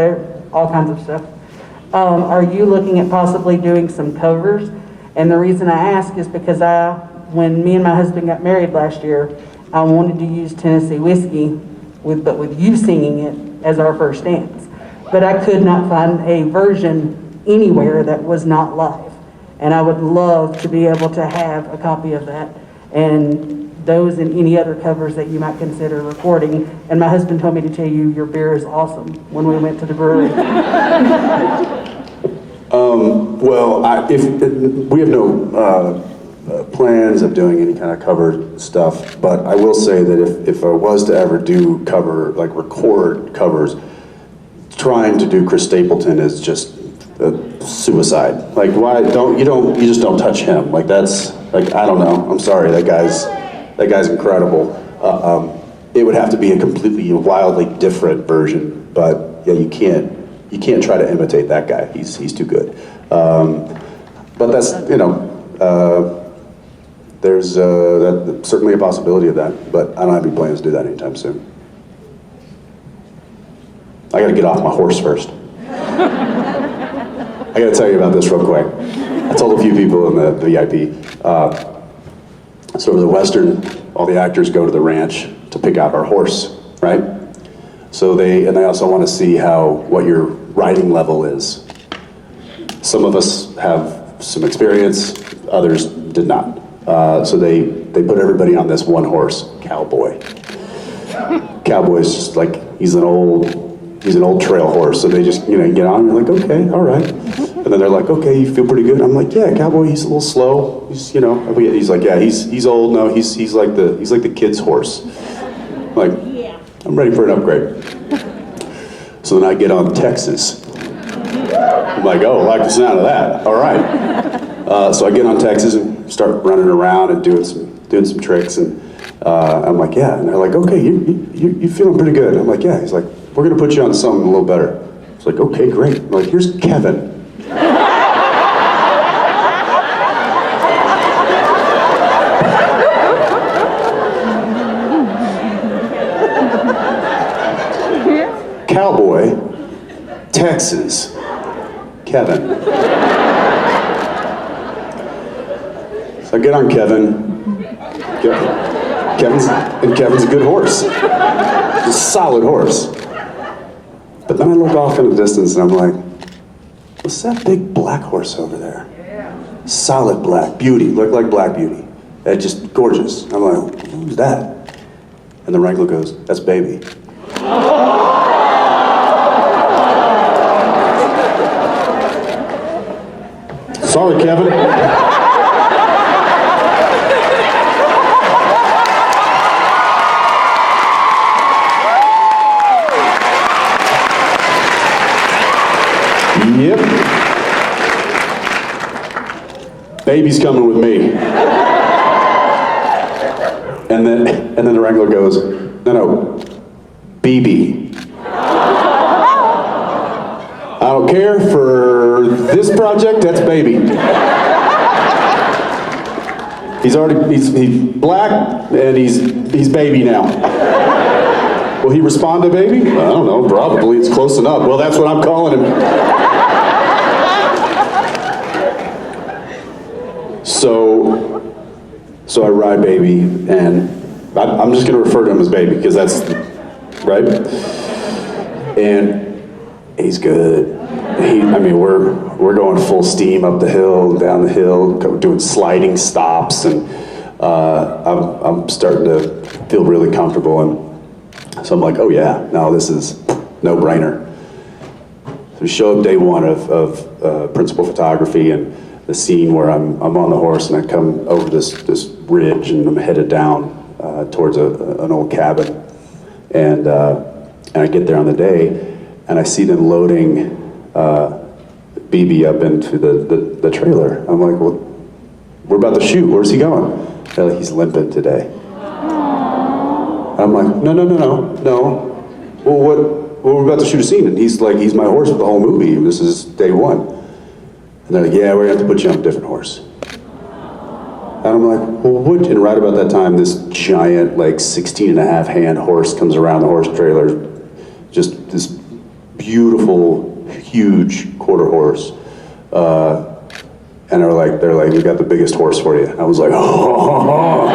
N: all kinds of stuff. Are you looking at possibly doing some covers? And the reason I ask is because when me and my husband got married last year, I wanted to use Tennessee Whiskey, but with you singing it as our first dance. But I could not find a version anywhere that was not live. And I would love to be able to have a copy of that, and those and any other covers that you might consider recording. And my husband told me to tell you your beer is awesome when we went to the brewery.
A: Well, if we have no plans of doing any kind of cover stuff, but I will say that if I was to ever do record covers, trying to do Chris Stapleton is just suicide. Like, why you just don't touch him. Like, that's like, I don't know. I'm sorry, that guy's incredible. It would have to be a completely wildly different version, but yeah, you can't try to imitate that guy. He's too good. But that's there's certainly a possibility of that, but I don't have any plans to do that anytime soon. I gotta get off my horse first. I gotta tell you about this real quick. I told a few people in the VIP. So for the Western, all the actors go to the ranch to pick out our horse, right? So they also want to see what your riding level is. Some of us have some experience, others did not. So they put everybody on this one horse, Cowboy. Cowboy's just like, he's an old he's an old trail horse, so they just, get on, and you're like, okay, all right. And then they're like, okay, you feel pretty good? I'm like, yeah, Cowboy, he's a little slow. He's, he's like, yeah, he's old. No, he's like the kid's horse. I'm like, I'm ready for an upgrade. So then I get on Texas. I'm like, oh, I like the sound of that. All right. So I get on Texas and start running around and doing some tricks, and I'm like, yeah. And they're like, okay, you feeling pretty good. I'm like, yeah. He's like, we're gonna put you on something a little better. It's like, okay, great. I'm like, here's Kevin. Cowboy, Texas, Kevin. So I get on Kevin. Kevin's a good horse. He's a solid horse. But then I look off in the distance and I'm like, what's that big black horse over there? Solid black, beauty, looked like Black Beauty. Just gorgeous. I'm like, who's that? And the wrangler goes, that's Baby. Sorry, Kevin. Yep. Baby's coming with me. And then the wrangler goes, no, BB. I don't care for this project, that's Baby. He's black and he's Baby now. Will he respond to Baby? I don't know, probably, it's close enough. Well, that's what I'm calling him. So I ride Baby, and I'm just gonna refer to him as Baby, because that's, right? And he's good. We're going full steam up the hill, down the hill, doing sliding stops, and I'm starting to feel really comfortable, and so I'm like, oh yeah, no, this is no-brainer. So we show up day one of principal photography, and the scene where I'm on the horse and I come over this ridge and I'm headed down towards an old cabin, and I get there on the day and I see them loading BB up into the trailer. I'm like, well, we're about to shoot. Where's he going? They're like, he's limping today. I'm like, no. Well, we're about to shoot a scene, and he's like, he's my horse for the whole movie. This is day one. And they're like, yeah, we're gonna have to put you on a different horse. And I'm like, well, what? And right about that time, this giant, like 16.5 hand horse comes around the horse trailer. Just this beautiful, huge quarter horse. And they're like, we got the biggest horse for you. I was like, oh.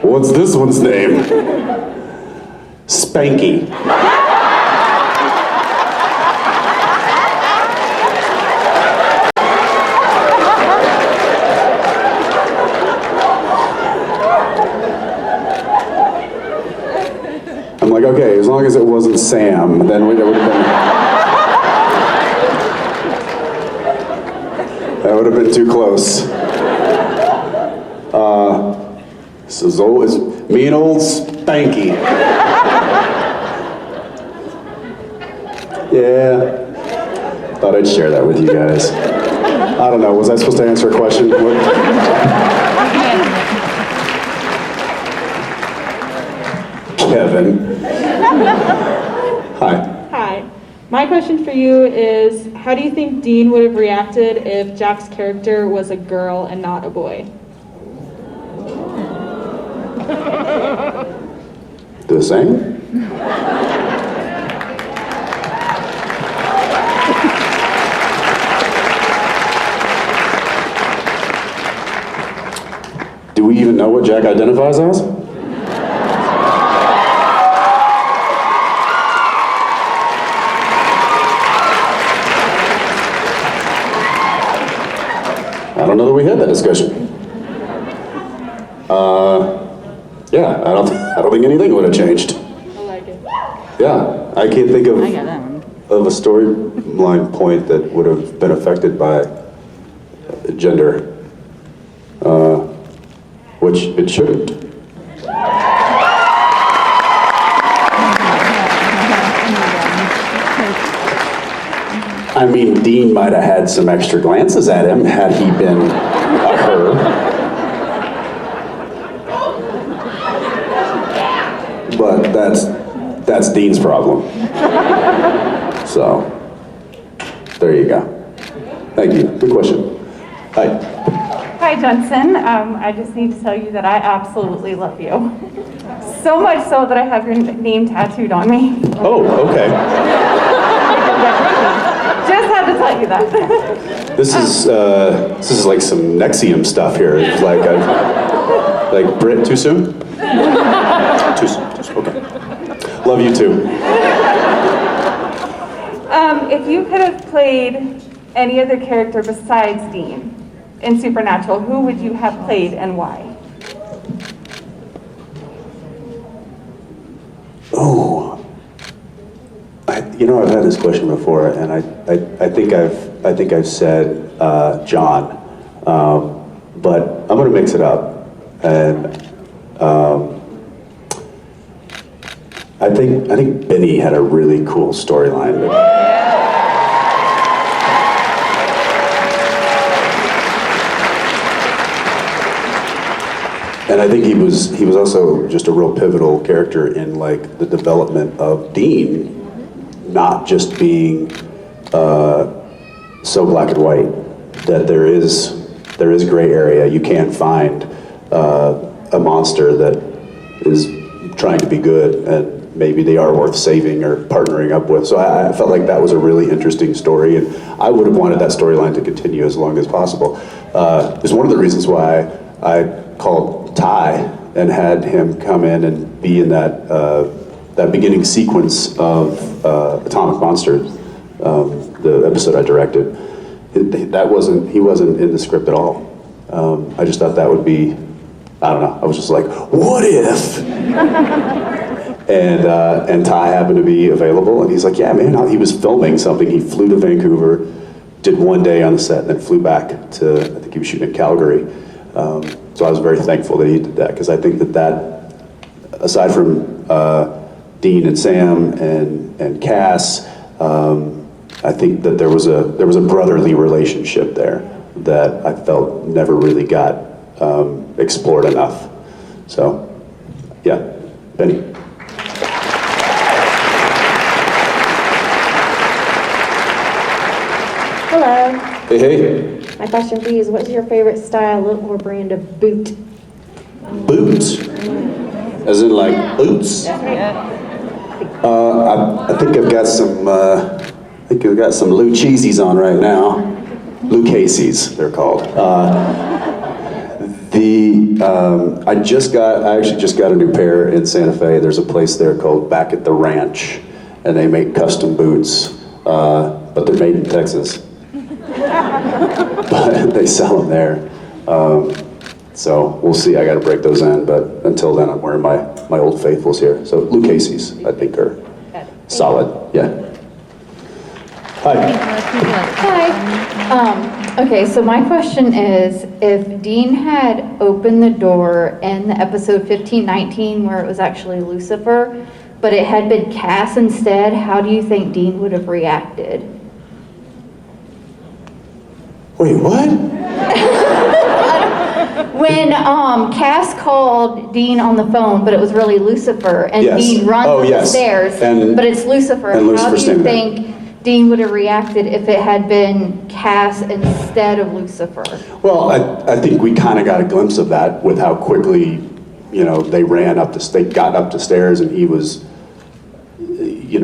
A: What's this one's name? Spanky. I'm like, okay, as long as it wasn't Sam, then it would have been... That would have been too close. So it's me and old Spanky. Yeah. Thought I'd share that with you guys. I don't know, was I supposed to answer a question? Kevin. Hi.
O: Hi. My question for you is, how do you think Dean would have reacted if Jack's character was a girl and not a boy?
A: The same? Do we even know what Jack identifies as? I don't know that we had that discussion. Yeah, I don't think anything would have changed.
O: I like it.
A: Yeah, I can't think
C: I got that one.
A: of a storyline point that would have been affected by gender, which it shouldn't. I mean, Dean might have had some extra glances at him had he been a her. But that's Dean's problem. So, there you go. Thank you. Good question. Hi.
P: Hi, Jensen. I just need to tell you that I absolutely love you. So much so that I have your name tattooed on me.
A: Oh, okay.
P: Just had to tell you that.
A: This is like some Nexium stuff here. It's like Brit, too soon? Too soon. Okay. Love you too.
P: If you could have played any other character besides Dean in Supernatural, who would you have played and why?
A: Oh, I've had this question before, and I think I've said John, but I'm gonna mix it up, and I think Benny had a really cool storyline. And I think he was also just a real pivotal character in like the development of Dean, not just being so black and white. That there is gray area. You can find a monster that is trying to be good, and maybe they are worth saving or partnering up with. So I felt like that was a really interesting story, and I would have wanted that storyline to continue as long as possible. It's one of the reasons why I called Ty and had him come in and be in that beginning sequence of Atomic Monsters, the episode I directed. He wasn't in the script at all. I just thought that would be, I don't know, I was just like, what if? And Ty happened to be available, and he's like, yeah, man, he was filming something. He flew to Vancouver, did one day on the set, and then flew back to, I think he was shooting in Calgary. So I was very thankful that he did that, because I think that aside from Dean and Sam and Cass, I think that there was a brotherly relationship there that I felt never really got explored enough. So, yeah, Benny.
Q: Hello.
A: Hey, hey.
Q: My question for you is, what's your favorite style or brand of boot?
A: Boots? As in like boots? I think I've got some Lou Cheesies on right now. Lou Casey's, they're called. I actually just got a new pair in Santa Fe. There's a place there called Back at the Ranch, and they make custom boots, but they're made in Texas. But they sell them there. So we'll see, I gotta break those in, but until then I'm wearing my Old Faithfuls here. So Lou Casey's, I think, are solid, yeah. Hi.
R: Hi. Okay, so my question is, if Dean had opened the door in the episode 1519 where it was actually Lucifer, but it had been Cass instead, how do you think Dean would have reacted?
A: Wait, what?
R: When Cass called Dean on the phone, but it was really Lucifer, and
A: Yes.
R: Dean runs
A: Oh,
R: up
A: yes.
R: the stairs,
A: And-
R: but it's Lucifer.
A: and
R: How
A: Lucifer
R: do you
A: standing there.
R: think Dean would have reacted if it had been Cass instead of Lucifer?
A: Well, I think we kind of got a glimpse of that with how quickly, they got up the stairs, and he was, he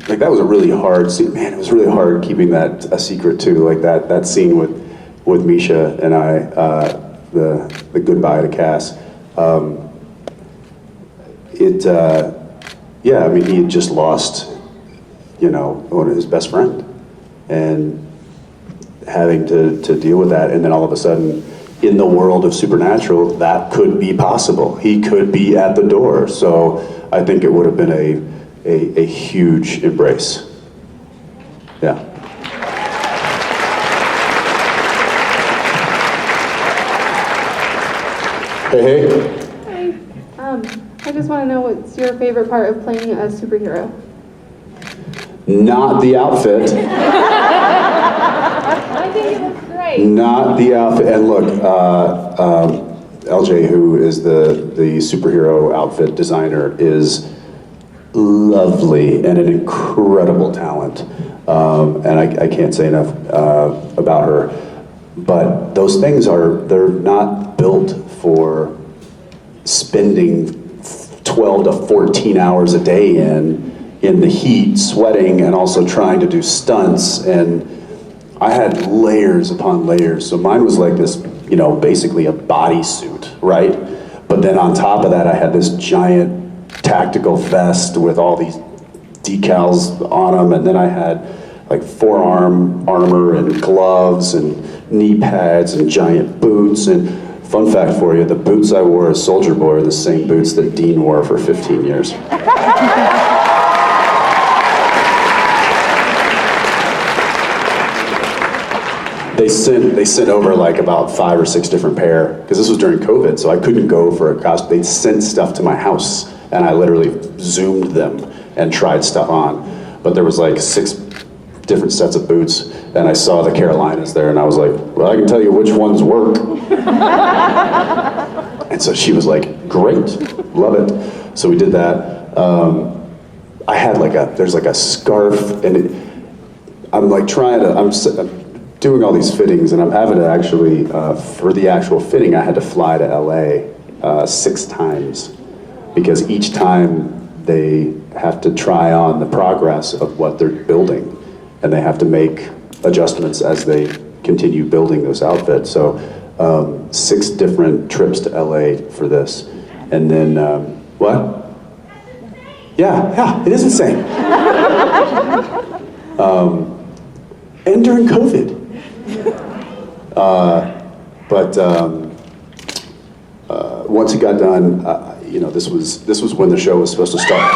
A: like, that was a really hard scene. Man, it was really hard keeping that a secret too. Like that scene with Misha and I, the goodbye to Cass. Yeah, I mean, he had just lost, one of his best friend, and having to deal with that, and then all of a sudden, in the world of Supernatural, that could be possible. He could be at the door. So I think it would have been a huge embrace. Yeah. Hey.
S: I just want to know what's your favorite part of playing a superhero?
A: Not the outfit.
S: I think it looks great.
A: Not the outfit. And look, LJ, who is the superhero outfit designer, is lovely and an incredible talent. And I can't say enough about her. But those things they're not built for spending 12 to 14 hours a day in the heat, sweating, and also trying to do stunts. And I had layers upon layers. So mine was like this, basically a bodysuit, right? But then on top of that, I had this giant tactical vest with all these decals on them. And then I had like forearm armor and gloves and knee pads and giant boots. And fun fact for you, the boots I wore as Soldier Boy are the same boots that Dean wore for 15 years. They sent over like about 5 or 6 different pair, because this was during COVID, so I couldn't go for a costume. They sent stuff to my house, and I literally Zoomed them and tried stuff on. But there was like 6 different sets of boots, and I saw the Carolinas there, and I was like, well, I can tell you which ones work. And so she was like, great, love it. So we did that. I had there's like a scarf, and I'm like I'm doing all these fittings, and I'm having to actually, for the actual fitting, I had to fly to LA 6 times, because each time they have to try on the progress of what they're building, and they have to make adjustments as they continue building those outfits. So 6 different trips to LA for this. And then, what? Yeah, it is insane. And during COVID. But once it got done, this was when the show was supposed to start.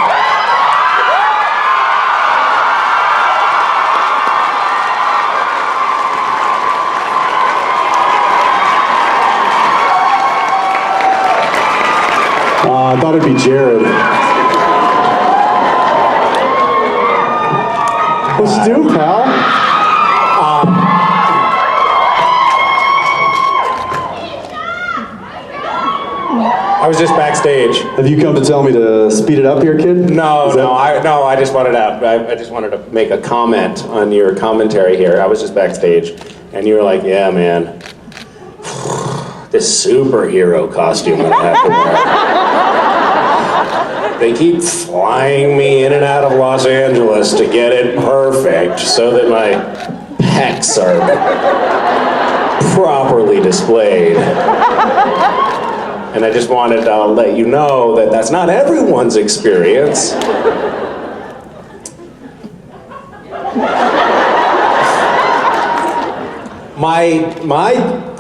A: I thought it'd be Jared. What you doing, pal?
T: I was just backstage.
A: Have you come to tell me to speed it up here, kid?
T: I just wanted to make a comment on your commentary here. I was just backstage, and you were like, "Yeah, man, this superhero costume that I have to wear. They keep flying me in and out of Los Angeles to get it perfect so that my pecs are properly displayed." And I just wanted to let you know that that's not everyone's experience.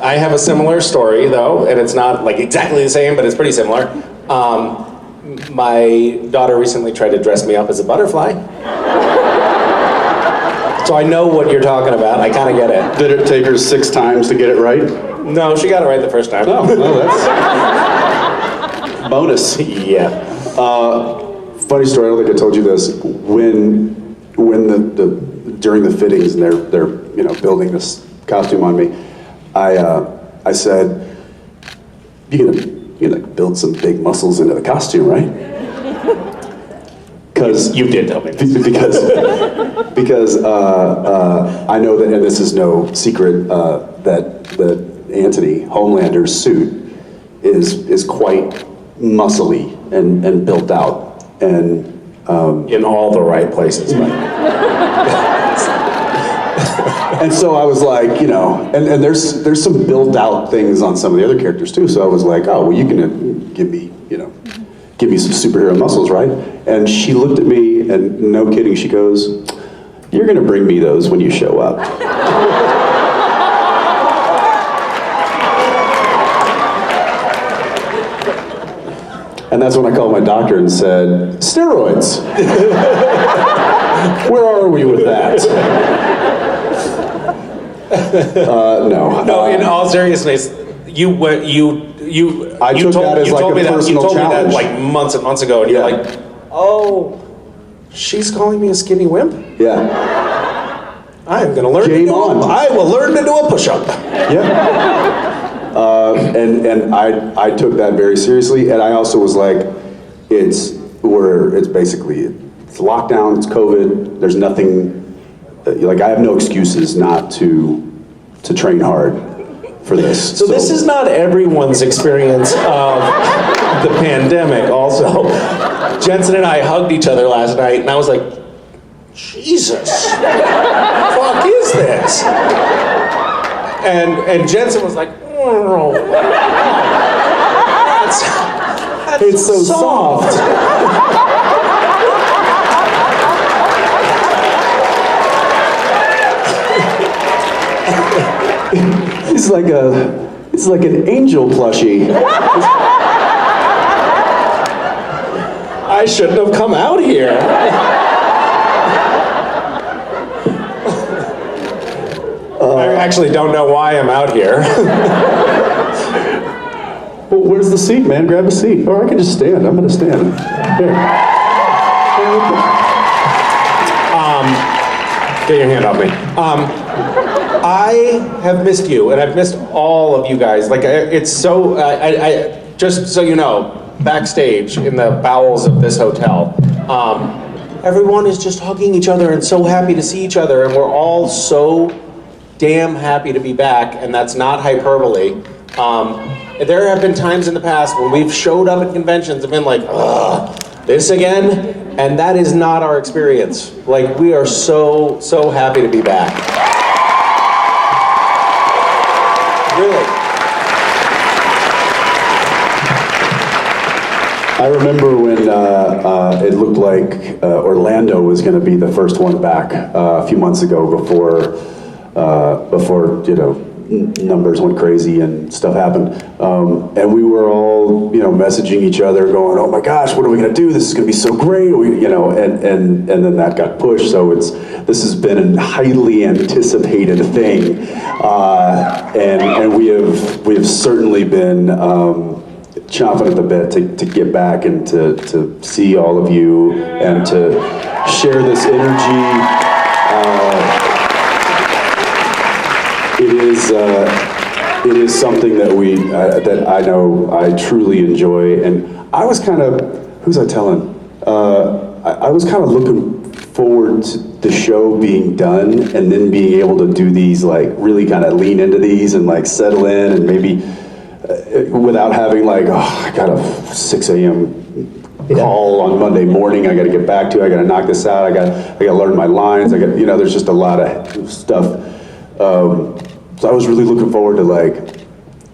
T: I have a similar story though, and it's not like exactly the same, but it's pretty similar. My daughter recently tried to dress me up as a butterfly. So I know what you're talking about. I kind of get it.
A: Did it take her 6 times to get it right?
T: No, she got it right the first time.
A: Oh, that's bonus.
T: Yeah.
A: Funny story. I don't think I told you this. When during the fittings and they're building this costume on me, I said, you're gonna build some big muscles into the costume, right? Because
T: you did tell me this.
A: because I know that, and this is no secret, that Anthony Homelander's suit is quite muscly and built out, and
T: in all the right places.
A: And so I was like, and there's some built out things on some of the other characters too. So I was like, oh, well, you can give me some superhero muscles, right? And she looked at me, and no kidding, she goes, "You're gonna bring me those when you show up." And that's when I called my doctor and said, steroids. Where are we with that? No.
T: No, in all seriousness, you
A: took that as like a personal challenge.
T: Like months and months ago, and you're like, oh, she's calling me a skinny wimp?
A: Yeah.
T: I'm gonna learn I will learn to do a push-up.
A: Yeah. And I took that very seriously, and I also was like, it's basically lockdown, it's COVID, there's nothing, like I have no excuses not to train hard for this.
T: So this is not everyone's experience of the pandemic also. Jensen and I hugged each other last night, and I was like, Jesus, what the fuck is this? And Jensen was like, oh,
A: it's so soft. It's like an angel plushie.
T: I shouldn't have come out here. I actually don't know why I'm out here.
A: Well, where's the seat, man? Grab a seat. Or I can just stand. I'm gonna stand. Here.
T: Get your hand off me. I have missed you, and I've missed all of you guys. Like, it's so, I just so you know, backstage in the bowels of this hotel, everyone is just hugging each other and so happy to see each other, and we're all so damn happy to be back, and that's not hyperbole. There have been times in the past when we've showed up at conventions and been like, ugh, this again? And that is not our experience. Like, we are so happy to be back. Really.
A: I remember when it looked like Orlando was going to be the first one back a few months ago before numbers went crazy and stuff happened, and we were all messaging each other, going, "Oh my gosh, what are we going to do? This is going to be so great!" And then that got pushed. So this has been a highly anticipated thing, and we have certainly been chomping at the bit to get back and to see all of you and to share this energy. It is something that that I know I truly enjoy, and I was kind of, who's I telling? I was kind of looking forward to the show being done and then being able to do these, like really kind of lean into these and like settle in, and maybe without having like, oh, I got a 6 a.m. call on Monday morning, I got to get back to, I got to knock this out, I got to learn my lines, there's just a lot of stuff. So I was really looking forward to like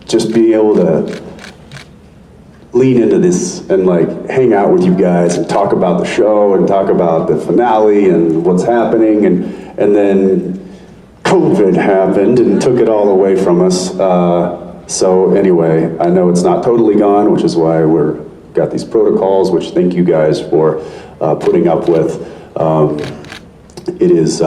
A: just being able to lean into this and like hang out with you guys and talk about the show and talk about the finale and what's happening, and then COVID happened and took it all away from us. So anyway, I know it's not totally gone, which is why we're got these protocols, which thank you guys for putting up with. It's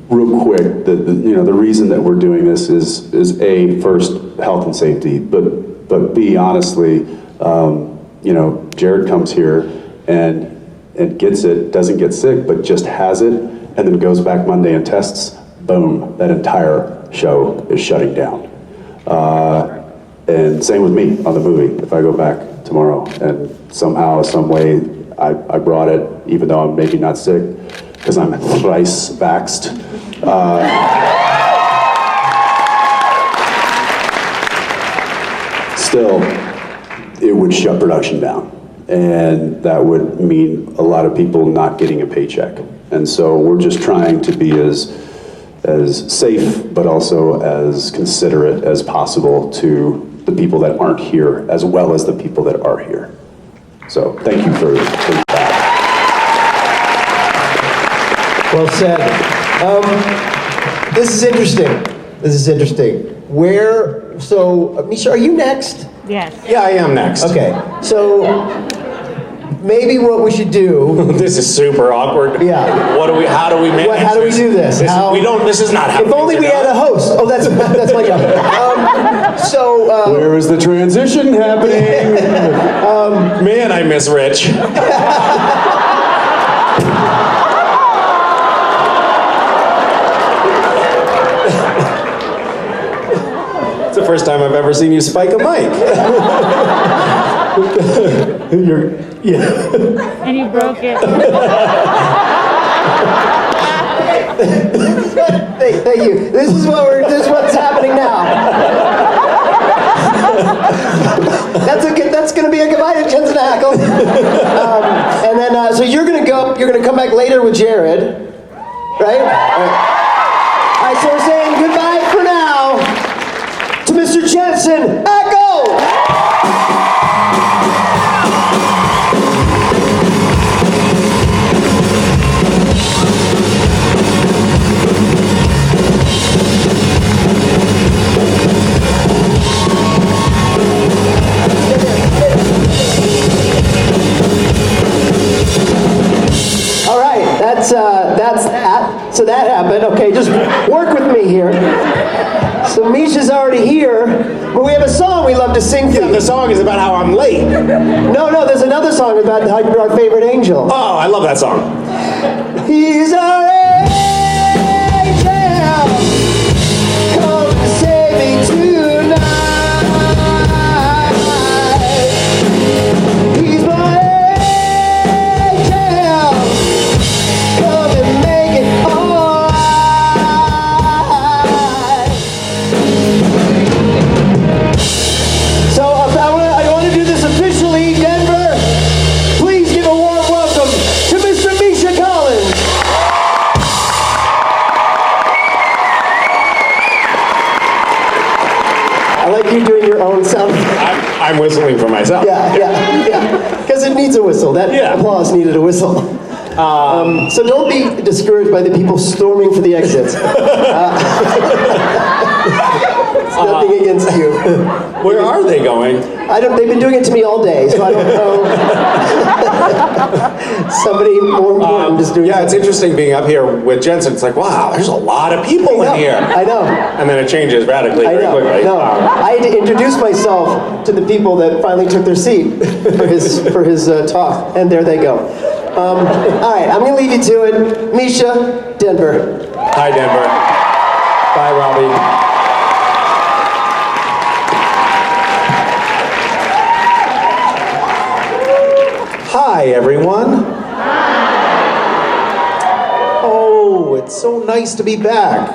A: real quick, the reason that we're doing this is A, first, health and safety, but B, honestly, Jared comes here and gets it, doesn't get sick, but just has it, and then goes back Monday and tests, boom, that entire show is shutting down. And same with me on the movie. If I go back tomorrow and somehow, some way, I brought it, even though I'm maybe not sick, because I'm thrice vaxxed. Still, it would shut production down, and that would mean a lot of people not getting a paycheck. And so we're just trying to be as safe, but also as considerate as possible to the people that aren't here, as well as the people that are here. So thank you for that.
B: Well said. This is interesting. So, Misha, are you next?
C: Yes.
T: Yeah, I am next.
B: Okay, so maybe what we should do.
T: This is super awkward.
B: Yeah.
T: How do we manage
B: How do we do this?
T: This is not how
B: If only we had a host. Oh, that's my job.
A: Where is the transition happening?
T: Man, I miss Rich. It's the first time I've ever seen you spike a mic.
C: And you broke it.
B: Thank you. This is what's happening now. That's going to be a goodbye to Jensen Ackles. And then, so you're going to come back later with Jared, right? All right, so we're saying goodbye for now to Mr. Jensen Ackles. All right, that's that. So that happened. Okay, just work with me here. So Misha's already here, but we have a song we love to sing for you.
T: The song is about how I'm late.
B: No, there's another song about our favorite angel.
T: Oh, I love that song.
B: He's our angel, come and save me tonight. He's my angel, come and make it alright. So I want to do this officially, Denver. Please give a warm welcome to Mr. Misha Collins. I like you doing your own sound.
T: I'm whistling for myself.
B: Yeah. Because it needs a whistle. That applause needed a whistle. So don't be discouraged by the people storming for the exits. It's nothing against you.
T: Where are they going?
B: They've been doing it to me all day, so I don't know. Somebody more important is doing
T: it's interesting being up here with Jensen. It's like, wow, there's a lot of people in here.
B: I know.
T: And then it changes radically very quickly.
B: No, I had to introduce myself to the people that finally took their seat for his talk, and there they go. All right, I'm going to leave you to it. Misha, Denver.
T: Hi, Denver. Bye, Robbie. Hi, everyone. Oh, it's so nice to be back.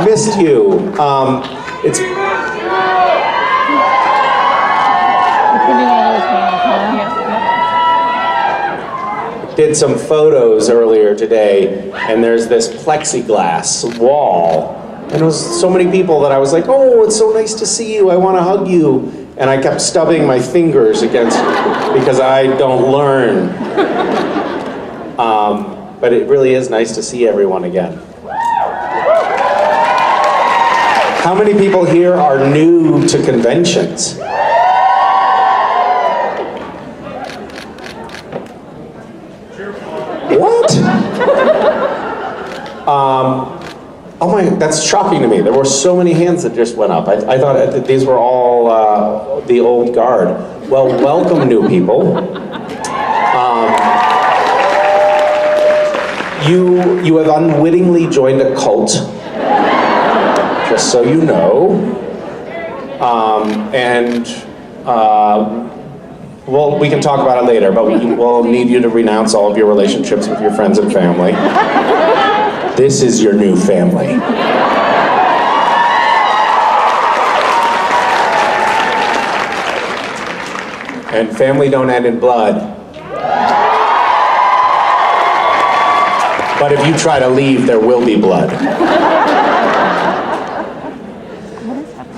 T: Missed you. It's did some photos earlier today, and there's this plexiglass wall, and there was so many people that I was like, oh, it's so nice to see you, I want to hug you, and I kept stubbing my fingers against because I don't learn. But it really is nice to see everyone again. How many people here are new to conventions? What? Oh my, that's shocking to me. There were so many hands that just went up. I thought that these were all the old guard. Well, welcome new people. You have unwittingly joined a cult, just so you know. Well, we can talk about it later, but we'll need you to renounce all of your relationships with your friends and family. This is your new family. And family don't end in blood. But if you try to leave, there will be blood.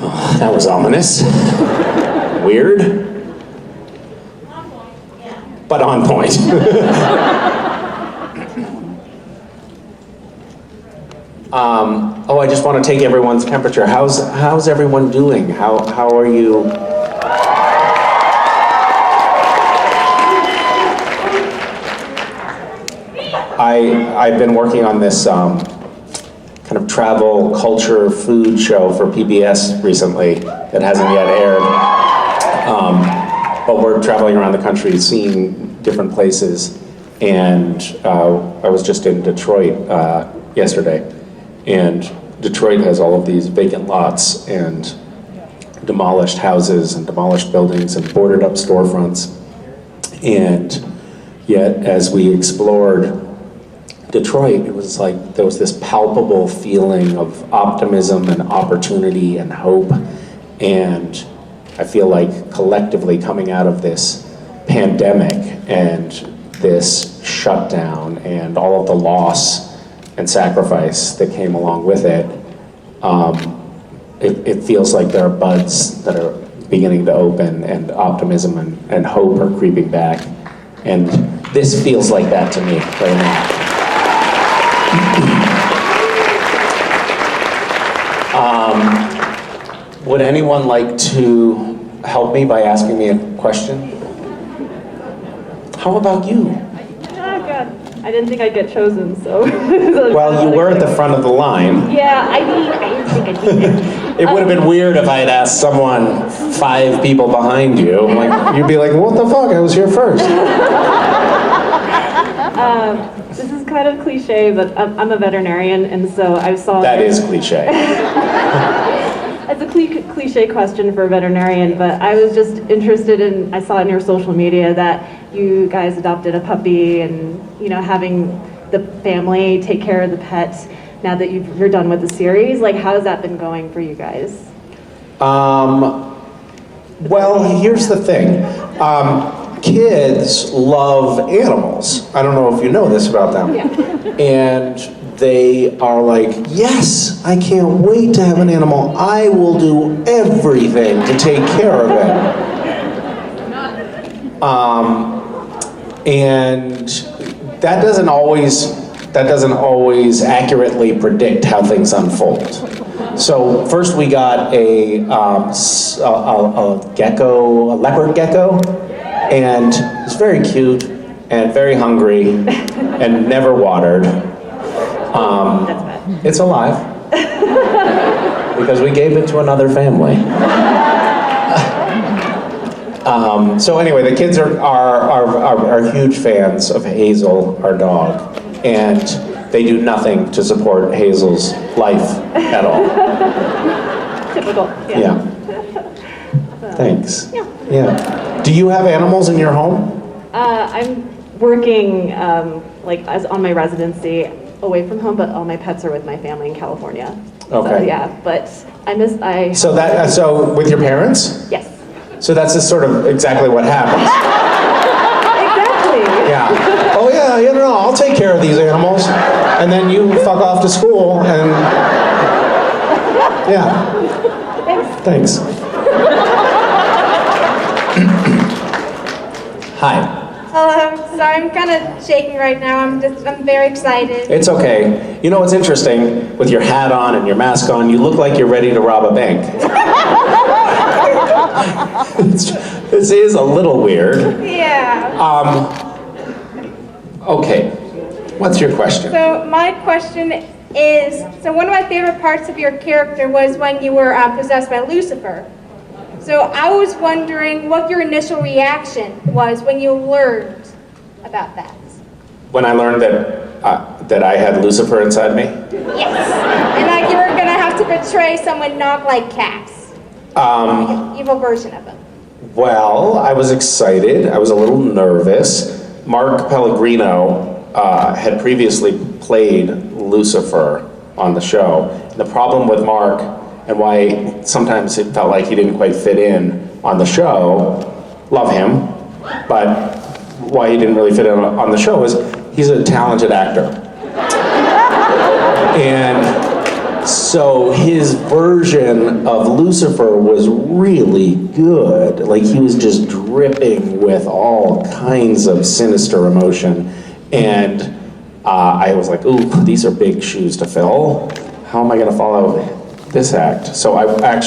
T: Oh, that was ominous. Weird. But on point. I just want to take everyone's temperature. How's everyone doing? How are you? I've been working on this kind of travel, culture, food show for PBS recently that hasn't yet aired. But we're traveling around the country, seeing different places. And I was just in Detroit yesterday. And Detroit has all of these vacant lots and demolished houses and demolished buildings and boarded up storefronts. And yet, as we explored Detroit, it was like there was this palpable feeling of optimism and opportunity and hope. And I feel like collectively coming out of this pandemic and this shutdown and all of the loss and sacrifice that came along with it, it feels like there are buds that are beginning to open and optimism and hope are creeping back. And this feels like that to me right now. Would anyone like to help me by asking me a question? How about you?
H: Oh, God. I didn't think I'd get chosen, so.
T: Well, you were at the front of the line.
H: Yeah, I didn't think I'd be there.
T: It would have been weird if I had asked someone 5 people behind you. Like, you'd be like, what the fuck? I was here first.
H: This is kind of cliche, but I'm a veterinarian, and so I saw...
T: That is cliche.
H: It's a cliche question for a veterinarian, but I was just interested in, I saw in your social media that you guys adopted a puppy and, having the family take care of the pets now that you're done with the series. Like, how has that been going for you guys?
T: Well, here's the thing. Kids love animals. I don't know if you know this about them.
H: Yeah.
T: And they are like, yes, I can't wait to have an animal. I will do everything to take care of it. And that doesn't always accurately predict how things unfold. So first we got a gecko, a leopard gecko, and it's very cute and very hungry and never watered. It's alive because we gave it to another family. So anyway, the kids are huge fans of Hazel, our dog, and they do nothing to support Hazel's life at all.
H: Typical.
T: Yeah. Thanks. Yeah. Do you have animals in your home?
H: I'm working as on my residency away from home, but all my pets are with my family in California.
T: Okay.
H: So, yeah, but I.
T: So with your parents?
H: Yes.
T: So that's just sort of exactly what happens.
H: Exactly.
T: Yeah. Oh yeah, I'll take care of these animals, and then you fuck off to school and yeah. Thanks. Hi.
U: Hello. Sorry, I'm kind of shaking right now. I'm very excited.
T: It's okay. You know what's interesting? With your hat on and your mask on, you look like you're ready to rob a bank. This is a little weird.
U: Yeah.
T: Okay. What's your question?
U: So my question is, one of my favorite parts of your character was when you were possessed by Lucifer. So I was wondering what your initial reaction was when you learned about that.
T: When I learned that I had Lucifer inside me?
U: Yes. And you were gonna have to betray someone not like Cass. An evil version of him.
T: Well, I was excited. I was a little nervous. Mark Pellegrino had previously played Lucifer on the show. The problem with Mark, and why sometimes it felt like he didn't quite fit in on the show, love him, but why he didn't really fit in on the show is he's a talented actor. And so his version of Lucifer was really good. Like, he was just dripping with all kinds of sinister emotion. And I was like, ooh, these are big shoes to fill. How am I gonna follow this act? So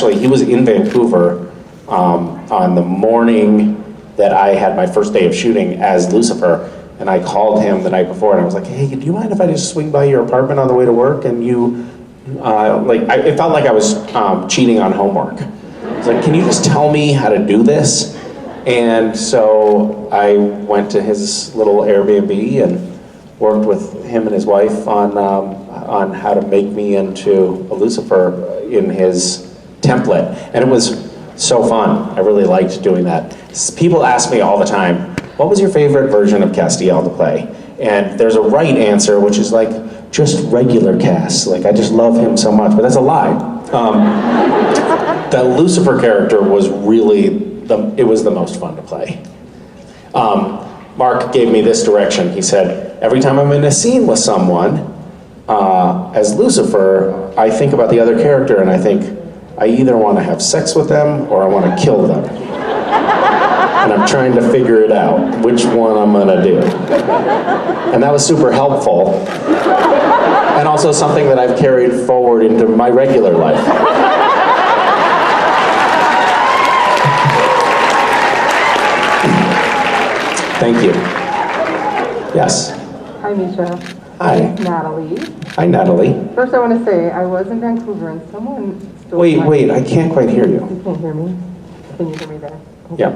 T: he was in Vancouver on the morning that I had my first day of shooting as Lucifer, and I called him the night before, and I was like, hey, do you mind if I just swing by your apartment on the way to work? And it felt like I was cheating on homework. I was like, can you just tell me how to do this? And so I went to his little Airbnb and worked with him and his wife on how to make me into a Lucifer in his template. And it was so fun. I really liked doing that. People ask me all the time, what was your favorite version of Castiel to play? And there's a right answer, which is like, just regular Cass. Like, I just love him so much, but that's a lie. The Lucifer character was really, it was the most fun to play. Mark gave me this direction. He said, every time I'm in a scene with someone, as Lucifer, I think about the other character and I think, I either want to have sex with them or I want to kill them. And I'm trying to figure it out, which one I'm gonna do. And that was super helpful. And also something that I've carried forward into my regular life. Thank you. Yes.
D: Hi, Misha.
T: Hi.
D: I'm Natalie.
T: Hi, Natalie.
D: First, I want to say I was in Vancouver and someone stole
T: Wait, I can't quite hear you.
D: You can't hear me? Can you hear me there?
T: Yeah.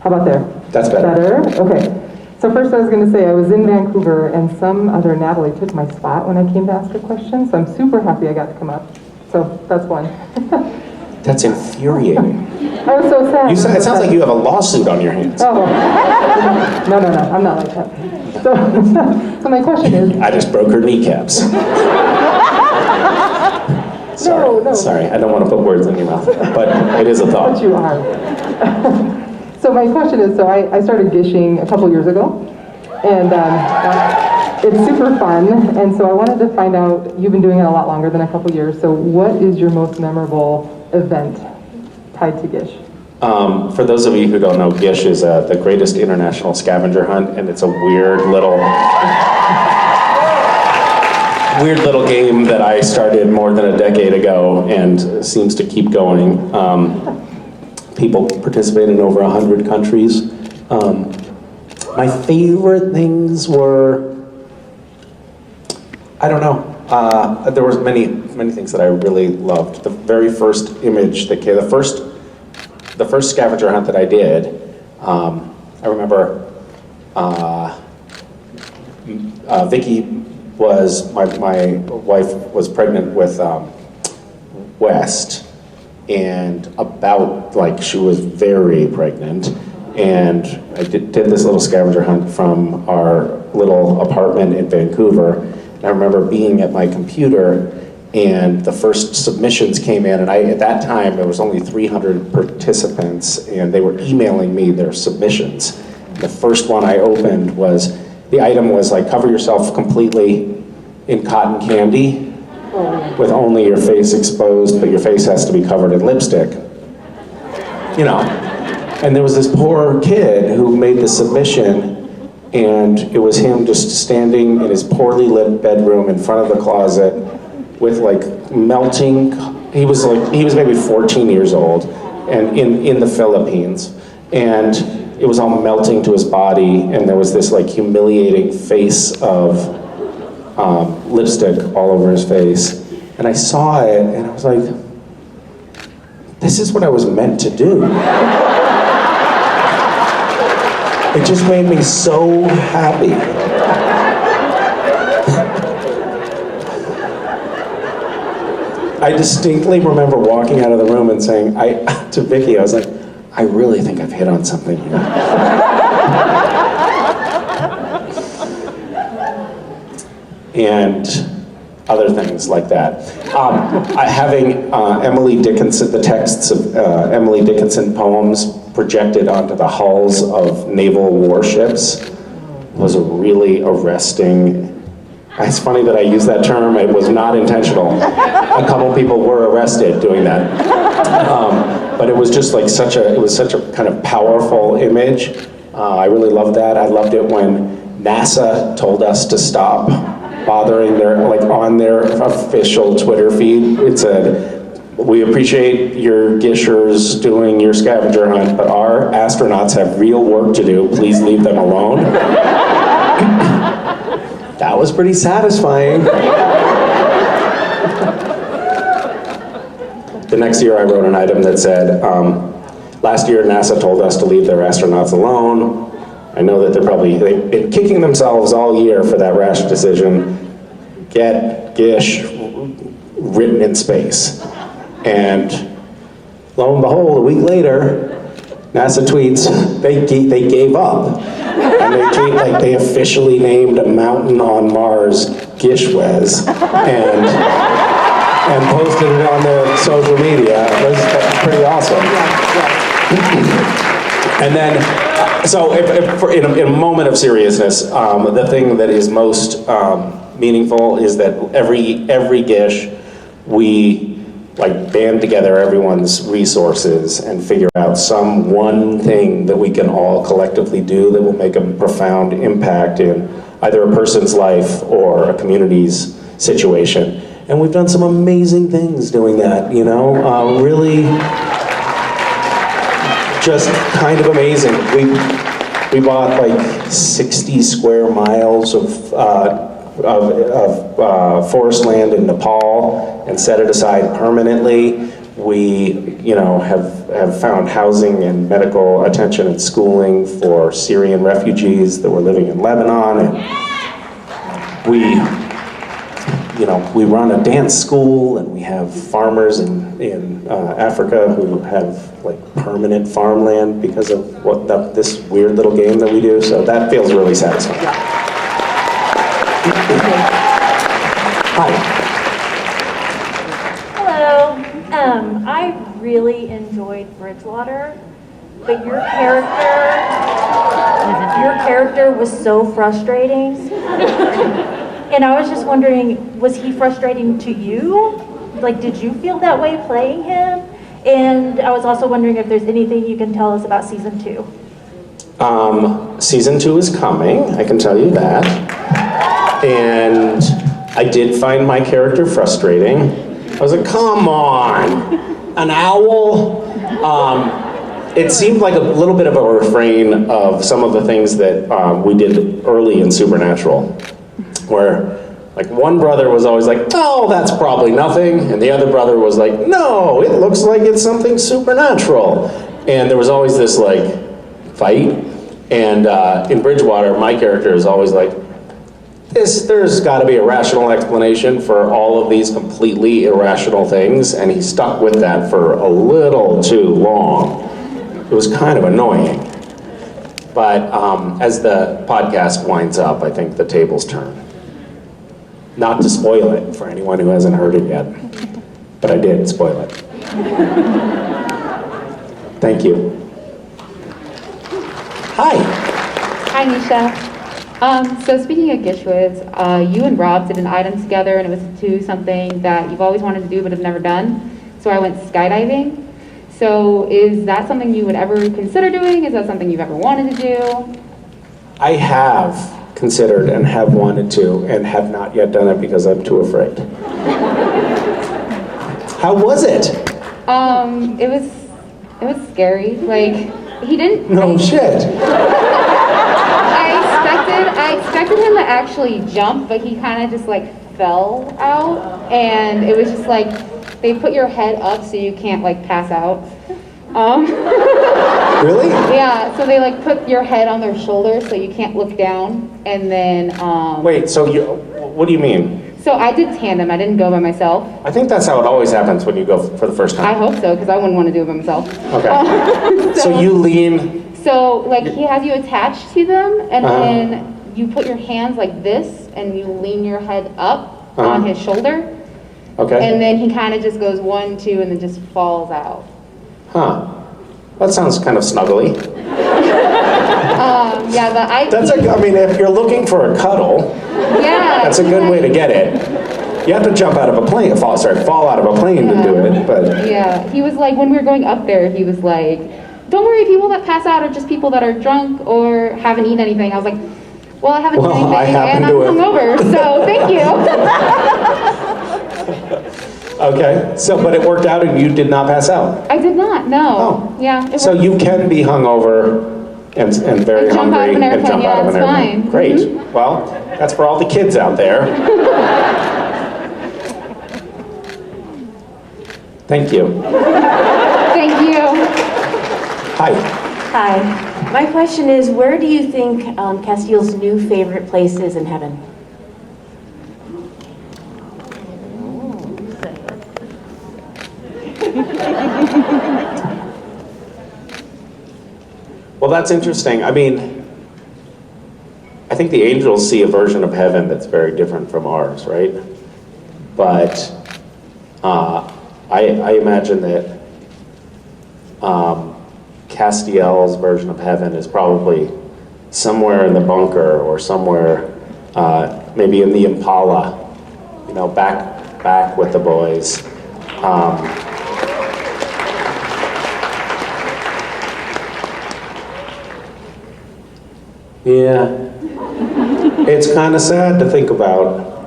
D: How about there?
T: That's better.
D: Better? Okay. So first I was going to say I was in Vancouver and some other Natalie took my spot when I came to ask a question, so I'm super happy I got to come up. So that's one.
T: That's infuriating.
D: I was so sad.
T: It sounds like you have a lawsuit on your hands.
D: Oh. No, I'm not like that. So my question is...
T: I just broke her kneecaps. Sorry,
D: No.
T: Sorry, I don't want to put words in your mouth, but it is a thought.
D: But you are. So my question is, so I started gishing a couple years ago, and it's super fun, and so I wanted to find out, you've been doing it a lot longer than a couple years, so what is your most memorable event tied to Gish?
T: For those of you who don't know, Gish is the greatest international scavenger hunt, and it's a weird little game that I started more than a decade ago and seems to keep going. People participate in over 100 countries. My favorite things were, I don't know. There was many things that I really loved. The very first image that came, the first scavenger hunt that I did, I remember Vicky was, my wife was pregnant with West, and she was very pregnant, and I did this little scavenger hunt from our little apartment in Vancouver, and I remember being at my computer, and the first submissions came in, and at that time there was only 300 participants, and they were emailing me their submissions. The first one I opened was, the item was like, cover yourself completely in cotton candy with only your face exposed, but your face has to be covered in lipstick. You know, and there was this poor kid who made the submission, and it was him just standing in his poorly lit bedroom in front of the closet with like melting, he was maybe 14 years old, and in the Philippines, and it was all melting to his body, and there was this like humiliating face of lipstick all over his face. And I saw it, and I was like, this is what I was meant to do. It just made me so happy. I distinctly remember walking out of the room and saying, to Vicky, I was like, I really think I've hit on something here. And other things like that. Having Emily Dickinson, the texts of Emily Dickinson poems projected onto the hulls of naval warships was a really arresting. It's funny that I use that term, it was not intentional. A couple people were arrested doing that. But it was just like such a kind of powerful image. I really loved that. I loved it when NASA told us to stop bothering on their official Twitter feed. It said, "We appreciate your Gishers doing your scavenger hunt, but our astronauts have real work to do. Please leave them alone." That was pretty satisfying. The next year I wrote an item that said, last year NASA told us to leave their astronauts alone. I know that they've been kicking themselves all year for that rash decision. Get Gish written in space. And lo and behold, a week later, NASA tweets, they gave up. And they tweet like they officially named a mountain on Mars Gishwez and posted it on their social media. It was pretty awesome. And then, so in a moment of seriousness, the thing that is most meaningful is that every Gish, we band together everyone's resources and figure out some one thing that we can all collectively do that will make a profound impact in either a person's life or a community's situation. And we've done some amazing things doing that, really just kind of amazing. We bought 60 square miles of forest land in Nepal and set it aside permanently. We, have found housing and medical attention and schooling for Syrian refugees that were living in Lebanon. And we run a dance school, and we have farmers in Africa who have permanent farmland because of this weird little game that we do. So that feels really satisfying. Hi.
E: Hello. I really enjoyed Bridgewater, but your character was so frustrating. And I was just wondering, was he frustrating to you? Did you feel that way playing him? And I was also wondering if there's anything you can tell us about season 2.
T: Season 2 is coming, I can tell you that. And I did find my character frustrating. I was like, come on, an owl? It seemed like a little bit of a refrain of some of the things that we did early in Supernatural, where one brother was always like, oh, that's probably nothing, and the other brother was like, no, it looks like it's something supernatural. And there was always this fight. And in Bridgewater, my character is always like, there's got to be a rational explanation for all of these completely irrational things, and he stuck with that for a little too long. It was kind of annoying. But as the podcast winds up, I think the tables turn. Not to spoil it for anyone who hasn't heard it yet, but I did spoil it. Thank you. Hi.
R: Hi, Misha. So speaking of Gishwiz, you and Rob did an item together, and it was to do something that you've always wanted to do but have never done. So I went skydiving. So is that something you would ever consider doing? Is that something you've ever wanted to do?
T: I have considered and have wanted to, and have not yet done it because I'm too afraid. How was it?
R: It was scary. He didn't.
T: No shit.
R: I expected him to actually jump, but he kind of just fell out, and it was just they put your head up so you can't pass out.
T: Really?
R: Yeah, so they put your head on their shoulder so you can't look down, and then
T: Wait, so what do you mean?
R: So I did tandem, I didn't go by myself.
T: I think that's how it always happens when you go for the first time.
R: I hope so, because I wouldn't want to do it by myself.
T: Okay. So you lean.
R: So he has you attached to them, and then you put your hands like this, and you lean your head up on his shoulder.
T: Okay.
R: And then he kind of just goes 1, 2, and then just falls out.
T: Huh. That sounds kind of snuggly.
R: Yeah, but
T: if you're looking for a cuddle, that's a good way to get it. You have to jump out of a plane, fall out of a plane to do it, but.
R: Yeah, he was when we were going up there, he was don't worry, people that pass out are just people that are drunk or haven't eaten anything. I was like, Well, I haven't
T: Well,
R: done
T: I
R: anything,
T: happen
R: and
T: to
R: I'm
T: have.
R: hungover, so thank you.
T: Okay, so, but it worked out and you did not pass out.
R: I did not, no. Yeah. it
T: So
R: worked.
T: you can be hungover and very
R: And jump out of
T: hungry
R: an
T: and
R: airplane,
T: jump out
R: yeah,
T: of an
R: it's
T: airplane.
R: fine.
T: Great.
R: Mhm.
T: Well, that's for all the kids out there. Thank you.
R: Thank you.
T: Hi.
F: Hi. My question is, where do you think Castiel's new favorite place is in heaven?
T: Well, that's interesting. I mean, I think the angels see a version of heaven that's very different from ours, right? But I imagine that Castiel's version of heaven is probably somewhere in the bunker or somewhere, maybe in the Impala, you know, back with the boys. Yeah, it's kind of sad to think about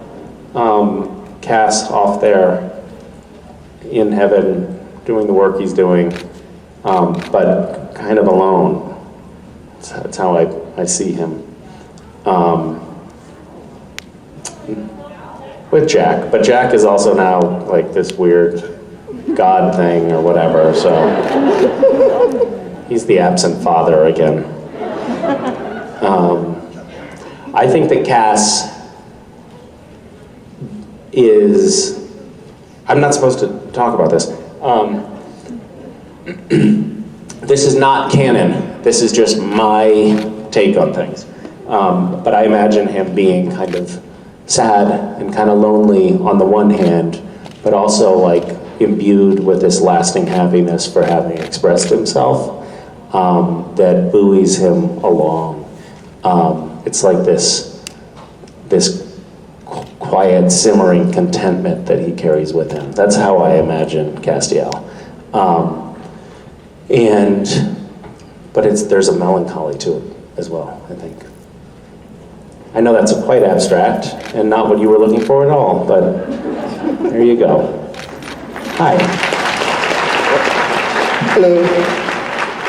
T: Cass off there in heaven doing the work he's doing, but kind of alone. That's how I see him. With Jack, but Jack is also now like this weird God thing or whatever, so he's the absent father again. I think that Cass is, I'm not supposed to talk about this. This is not canon. This is just my take on things. But I imagine him being kind of sad and kind of lonely on the one hand, but also like imbued with this lasting happiness for having expressed himself that buoys him along. It's like this quiet, simmering contentment that he carries with him. That's how I imagine Castiel. But there's a melancholy to it as well, I think. I know that's quite abstract and not what you were looking for at all, but there you go. Hi.
V: Hello.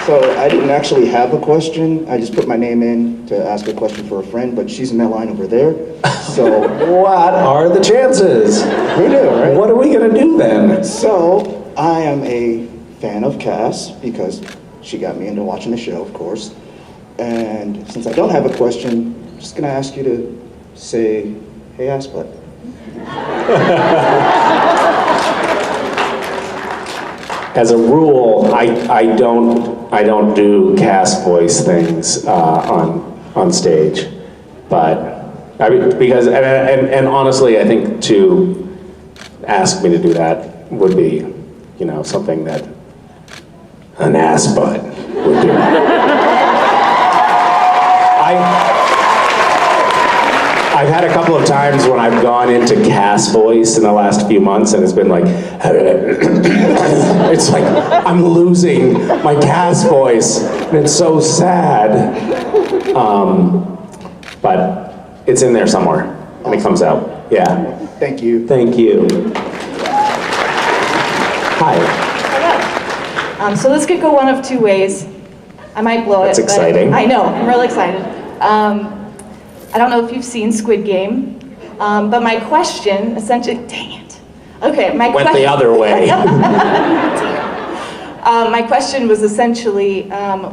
V: So I didn't actually have a question. I just put my name in to ask a question for a friend, but she's in that line over there. So
T: what are the chances?
V: Who knew, right?
T: What are we gonna do then?
V: So I am a fan of Cass because she got me into watching the show, of course. And since I don't have a question, I'm just gonna ask you to say, "Hey, ass butt."
T: As a rule, I don't do Cass voice things on stage, but I mean, because and honestly, I think to ask me to do that would be, you know, something that an ass butt would do. I've had a couple of times when I've gone into Cass voice in the last few months, and it's been like, it's like I'm losing my Cass voice, and it's so sad. But it's in there somewhere, and it comes out. Yeah.
V: Thank you.
T: Thank you. Hi.
W: So this could go one of two ways. I might blow
T: That's
W: it. But
T: exciting.
W: I know, I'm really excited. I don't know if you've seen Squid Game, but my question essentially, dang it. Okay, my
T: Went the other way.
W: My question was essentially,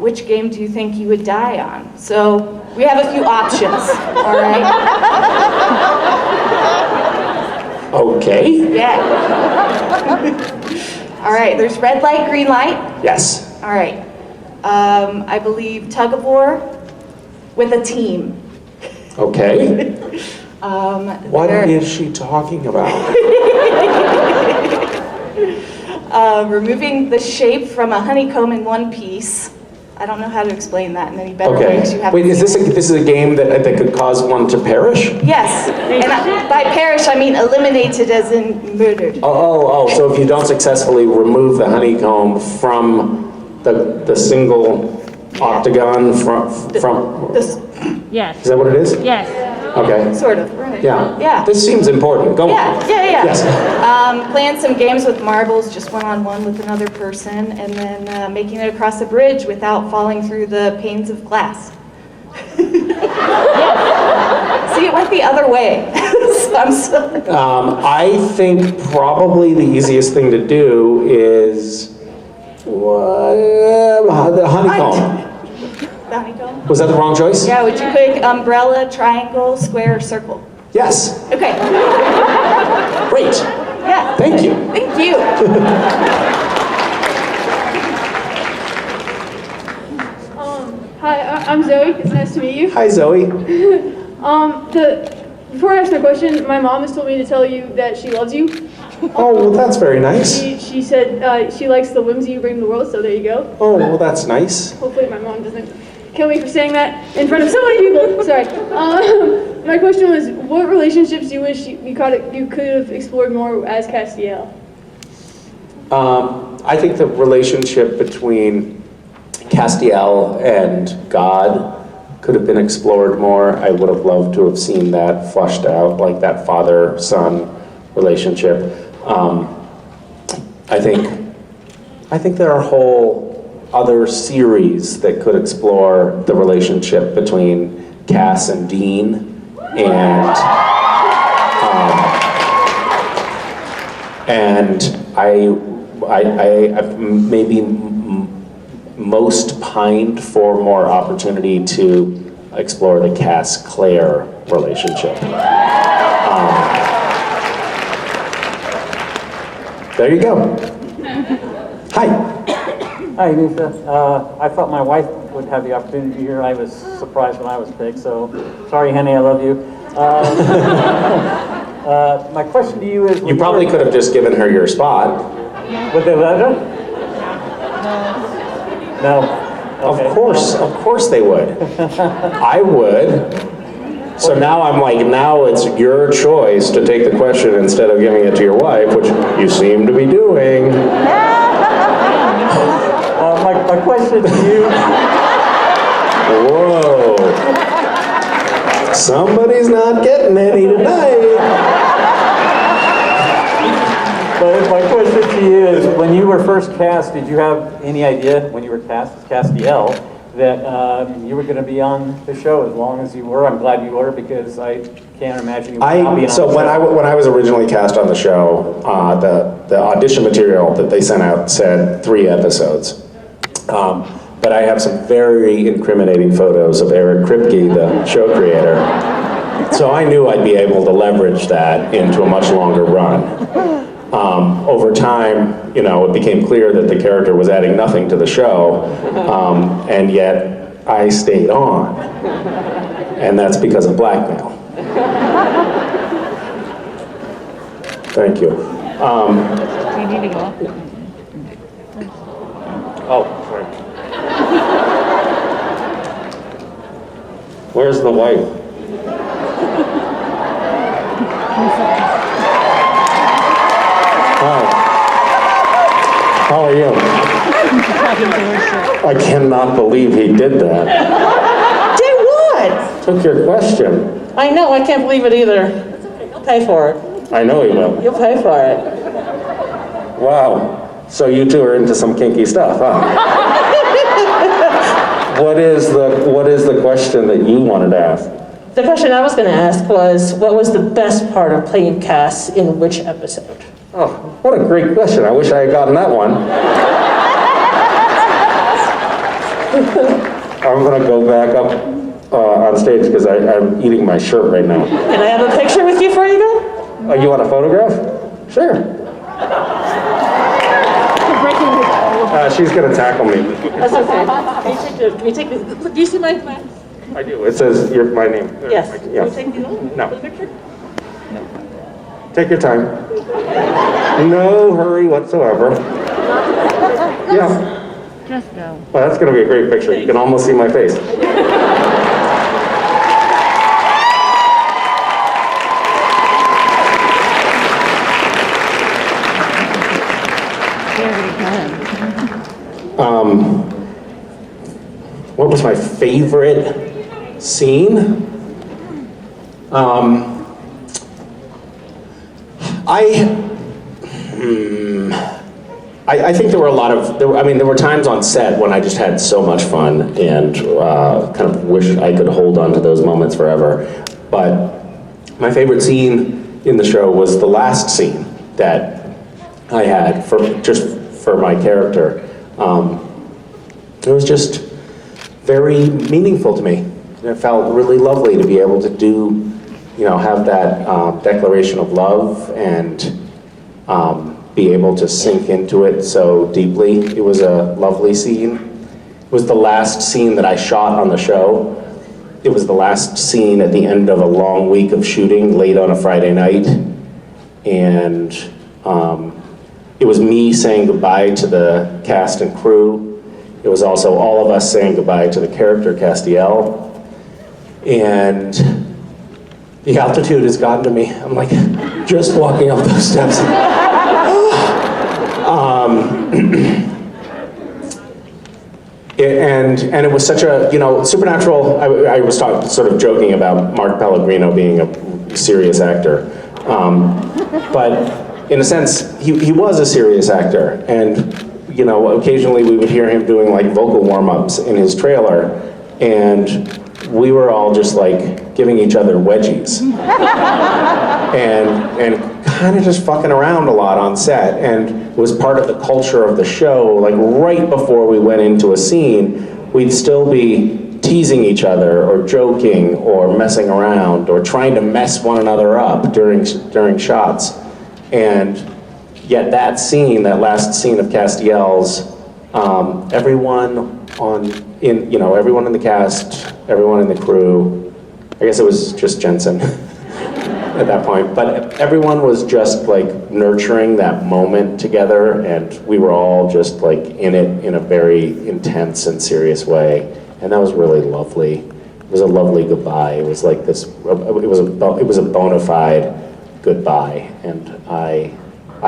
W: which game do you think you would die on? So we have a few options, all right?
T: Okay.
W: Yeah. All right, there's red light, green light.
T: Yes.
W: All right. I believe tug of war with a team.
T: Okay. What
W: there-
T: is she talking about?
W: Removing the shape from a honeycomb in one piece. I don't know how to explain that in any better
T: Okay.
W: ways. You have
T: Wait, is this a game that could cause one to perish?
W: Yes, and by perish I mean eliminated as in murdered.
T: Oh, so if you don't successfully remove the honeycomb from the single octagon from
C: Yes.
T: Is that what it is?
C: Yes.
T: Okay.
W: Sort of, right?
T: Yeah.
W: Yeah.
T: This seems important. Go on.
W: Yeah.
T: Yes.
W: Playing some games with marbles, just one-on-one with another person, and then making it across a bridge without falling through the panes of glass. See, it went the other way. So I'm sorry.
T: I think probably the easiest thing to do is the honeycomb.
W: The honeycomb?
T: Was that the wrong choice?
W: Yeah, would you pick umbrella, triangle, square, circle?
T: Yes.
W: Okay.
T: Great.
W: Yeah.
T: Thank you.
W: Thank you.
S: Hi, I'm Zoe. It's nice to meet you.
T: Hi, Zoe.
S: Before I ask my question, my mom has told me to tell you that she loves you.
T: Oh, well, that's very nice.
S: She said she likes the whimsy you bring to the world, so there you go.
T: Oh, well, that's nice.
S: Hopefully my mom doesn't kill me for saying that in front of so many people. Sorry. My question was, what relationships do you wish you could have explored more as Castiel?
T: I think the relationship between Castiel and God could have been explored more. I would have loved to have seen that flushed out, like that father-son relationship. I think there are whole other series that could explore the relationship between Cass and Dean, and I maybe most pined for more opportunity to explore the Cass-Claire relationship. There you go. Hi.
G: Hi, Misha. I thought my wife would have the opportunity here. I was surprised when I was picked, so sorry, honey, I love you. My question to you is...
T: You probably could have just given her your spot.
G: Would they let her? No. Okay.
T: Of course they would. I would. So now I'm like, now it's your choice to take the question instead of giving it to your wife, which you seem to be doing.
G: My question to you...
T: Whoa. Somebody's not getting any tonight.
G: But my question to you is, when you were first cast, did you have any idea, when you were cast as Castiel, that you were going to be on the show as long as you were? I'm glad you were, because I can't imagine you would not be on the show.
T: When I was originally cast on the show, the audition material that they sent out said 3 episodes. But I have some very incriminating photos of Eric Kripke, the show creator. So I knew I'd be able to leverage that into a much longer run. Over time, it became clear that the character was adding nothing to the show, and yet I stayed on. And that's because of blackmail. Thank you.
C: You need to go.
T: Oh, sorry. Where's the wife? Hi. How are you? I cannot believe he did that.
I: Did what?
T: Took your question.
I: I know, I can't believe it either. You'll pay for it.
T: I know he will.
I: You'll pay for it.
T: Wow. So you two are into some kinky stuff, huh? What is the question that you wanted to ask?
I: The question I was going to ask was, what was the best part of playing Cass in which episode?
T: Oh, what a great question. I wish I had gotten that one. I'm going to go back up on stage because I'm eating my shirt right now.
I: Can I have a picture with you before you go?
T: Oh, you want a photograph? Sure. She's going to tackle me.
I: That's okay. Can you take the, do you see my glass?
T: I do. It says my name.
I: Yes.
T: Yes.
I: Can you take these off?
T: No.
I: For the picture?
T: Take your time. No hurry whatsoever. Yeah.
C: Just go.
T: Well, that's going to be a great picture. You can almost see my face. What was my favorite scene? I think there were a lot of, there were times on set when I just had so much fun and kind of wish I could hold on to those moments forever. But my favorite scene in the show was the last scene that I had for my character. It was just very meaningful to me. And it felt really lovely to be able to do, have that declaration of love and be able to sink into it so deeply. It was a lovely scene. It was the last scene that I shot on the show. It was the last scene at the end of a long week of shooting late on a Friday night. And it was me saying goodbye to the cast and crew. It was also all of us saying goodbye to the character Castiel. And the altitude has gotten to me. I'm like just walking up those steps. And it was such a, Supernatural, I was sort of joking about Mark Pellegrino being a serious actor. But in a sense, he was a serious actor. And, occasionally we would hear him doing like vocal warm-ups in his trailer. And we were all just like giving each other wedgies. and kind of just fucking around a lot on set, and it was part of the culture of the show. Like right before we went into a scene, we'd still be teasing each other or joking or messing around or trying to mess one another up during shots. And yet that scene, that last scene of Castiel's, everyone in the cast, everyone in the crew, I guess it was just Jensen at that point, but everyone was just like nurturing that moment together, and we were all just like in it in a very intense and serious way, and that was really lovely. It was a lovely goodbye. It was like this, it was a bona fide goodbye, and I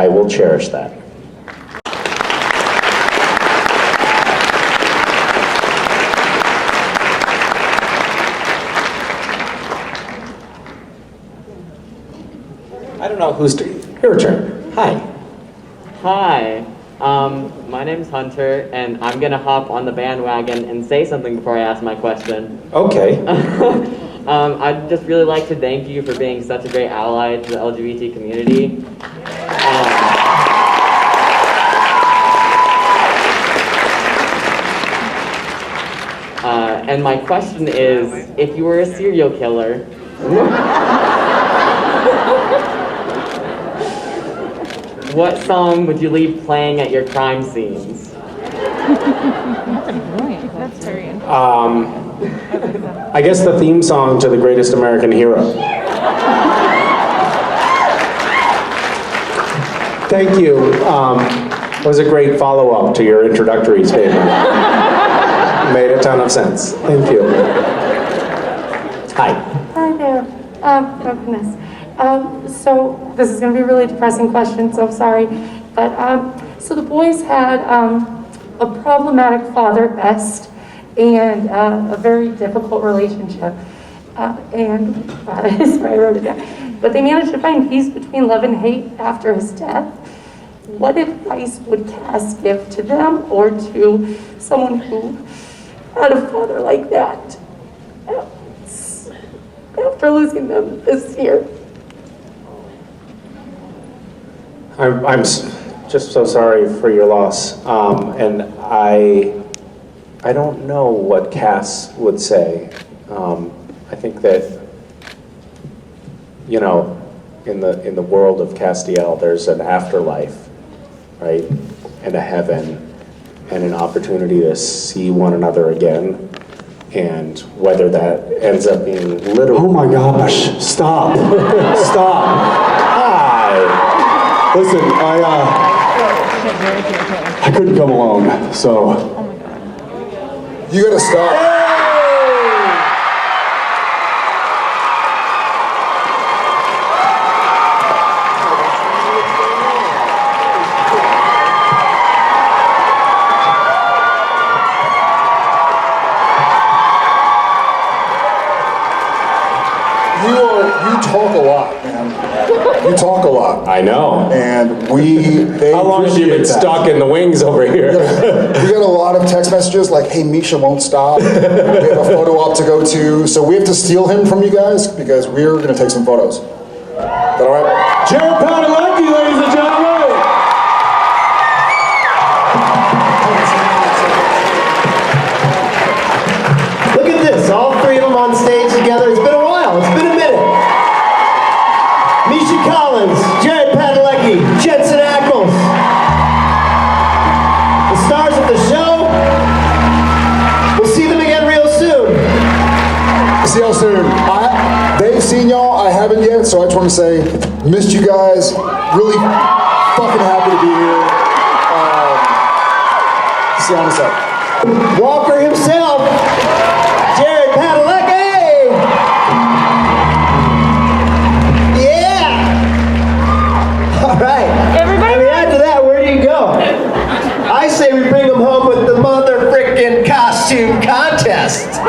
T: will cherish that. I don't know who's your turn. Hi.
J: Hi. My name's Hunter, and I'm gonna hop on the bandwagon and say something before I ask my question.
T: Okay.
J: I'd just really like to thank you for being such a great ally to the LGBT community. And my question is, if you were a serial killer, what song would you leave playing at your crime scenes?
O: That's very interesting.
T: I guess the theme song to The Greatest American Hero. Thank you. It was a great follow-up to your introductory statement. Made a ton of sense. Thank you. Hi.
K: Hi there. Oh goodness. So this is going to be a really depressing question, so I'm sorry. But so the boys had a problematic father, Best, and a very difficult relationship. And sorry, I wrote it down. But they managed to find peace between love and hate after his death. What advice would Cass give to them or to someone who had a father like that after losing them this year?
T: I'm just so sorry for your loss, and I don't know what Cass would say. I think that in the world of Castiel, there's an afterlife, right, and a heaven, and an opportunity to see one another again, and whether that ends up being literal.
A: Oh my gosh! Stop! Stop! Hi. Listen, I couldn't come alone, so.
L: You gotta stop. You talk a lot, man. You talk a lot.
T: I know.
L: And
T: How long have you been stuck in the wings over here?
L: We got a lot of text messages like, hey, Misha won't stop. We have a photo op to go to. So we have to steal him from you guys because we're going to take some photos. Is that all right?
T: Jared Padalecki, ladies and gentlemen.
B: Look at this, all three of them on stage together. It's been a while, it's been a minute. Misha Collins, Jared Padalecki, Jensen Ackles. The stars of the show. We'll see them again real soon.
L: See y'all soon. They've seen y'all, I haven't yet, so I just want to say, missed you guys. Really fucking happy to be here. See y'all in a second.
B: Walker himself, Jared Padalecki. Yeah. All right. Everybody. I mean, after that, where do you go? I say we bring them home with the mother frickin' costume contest.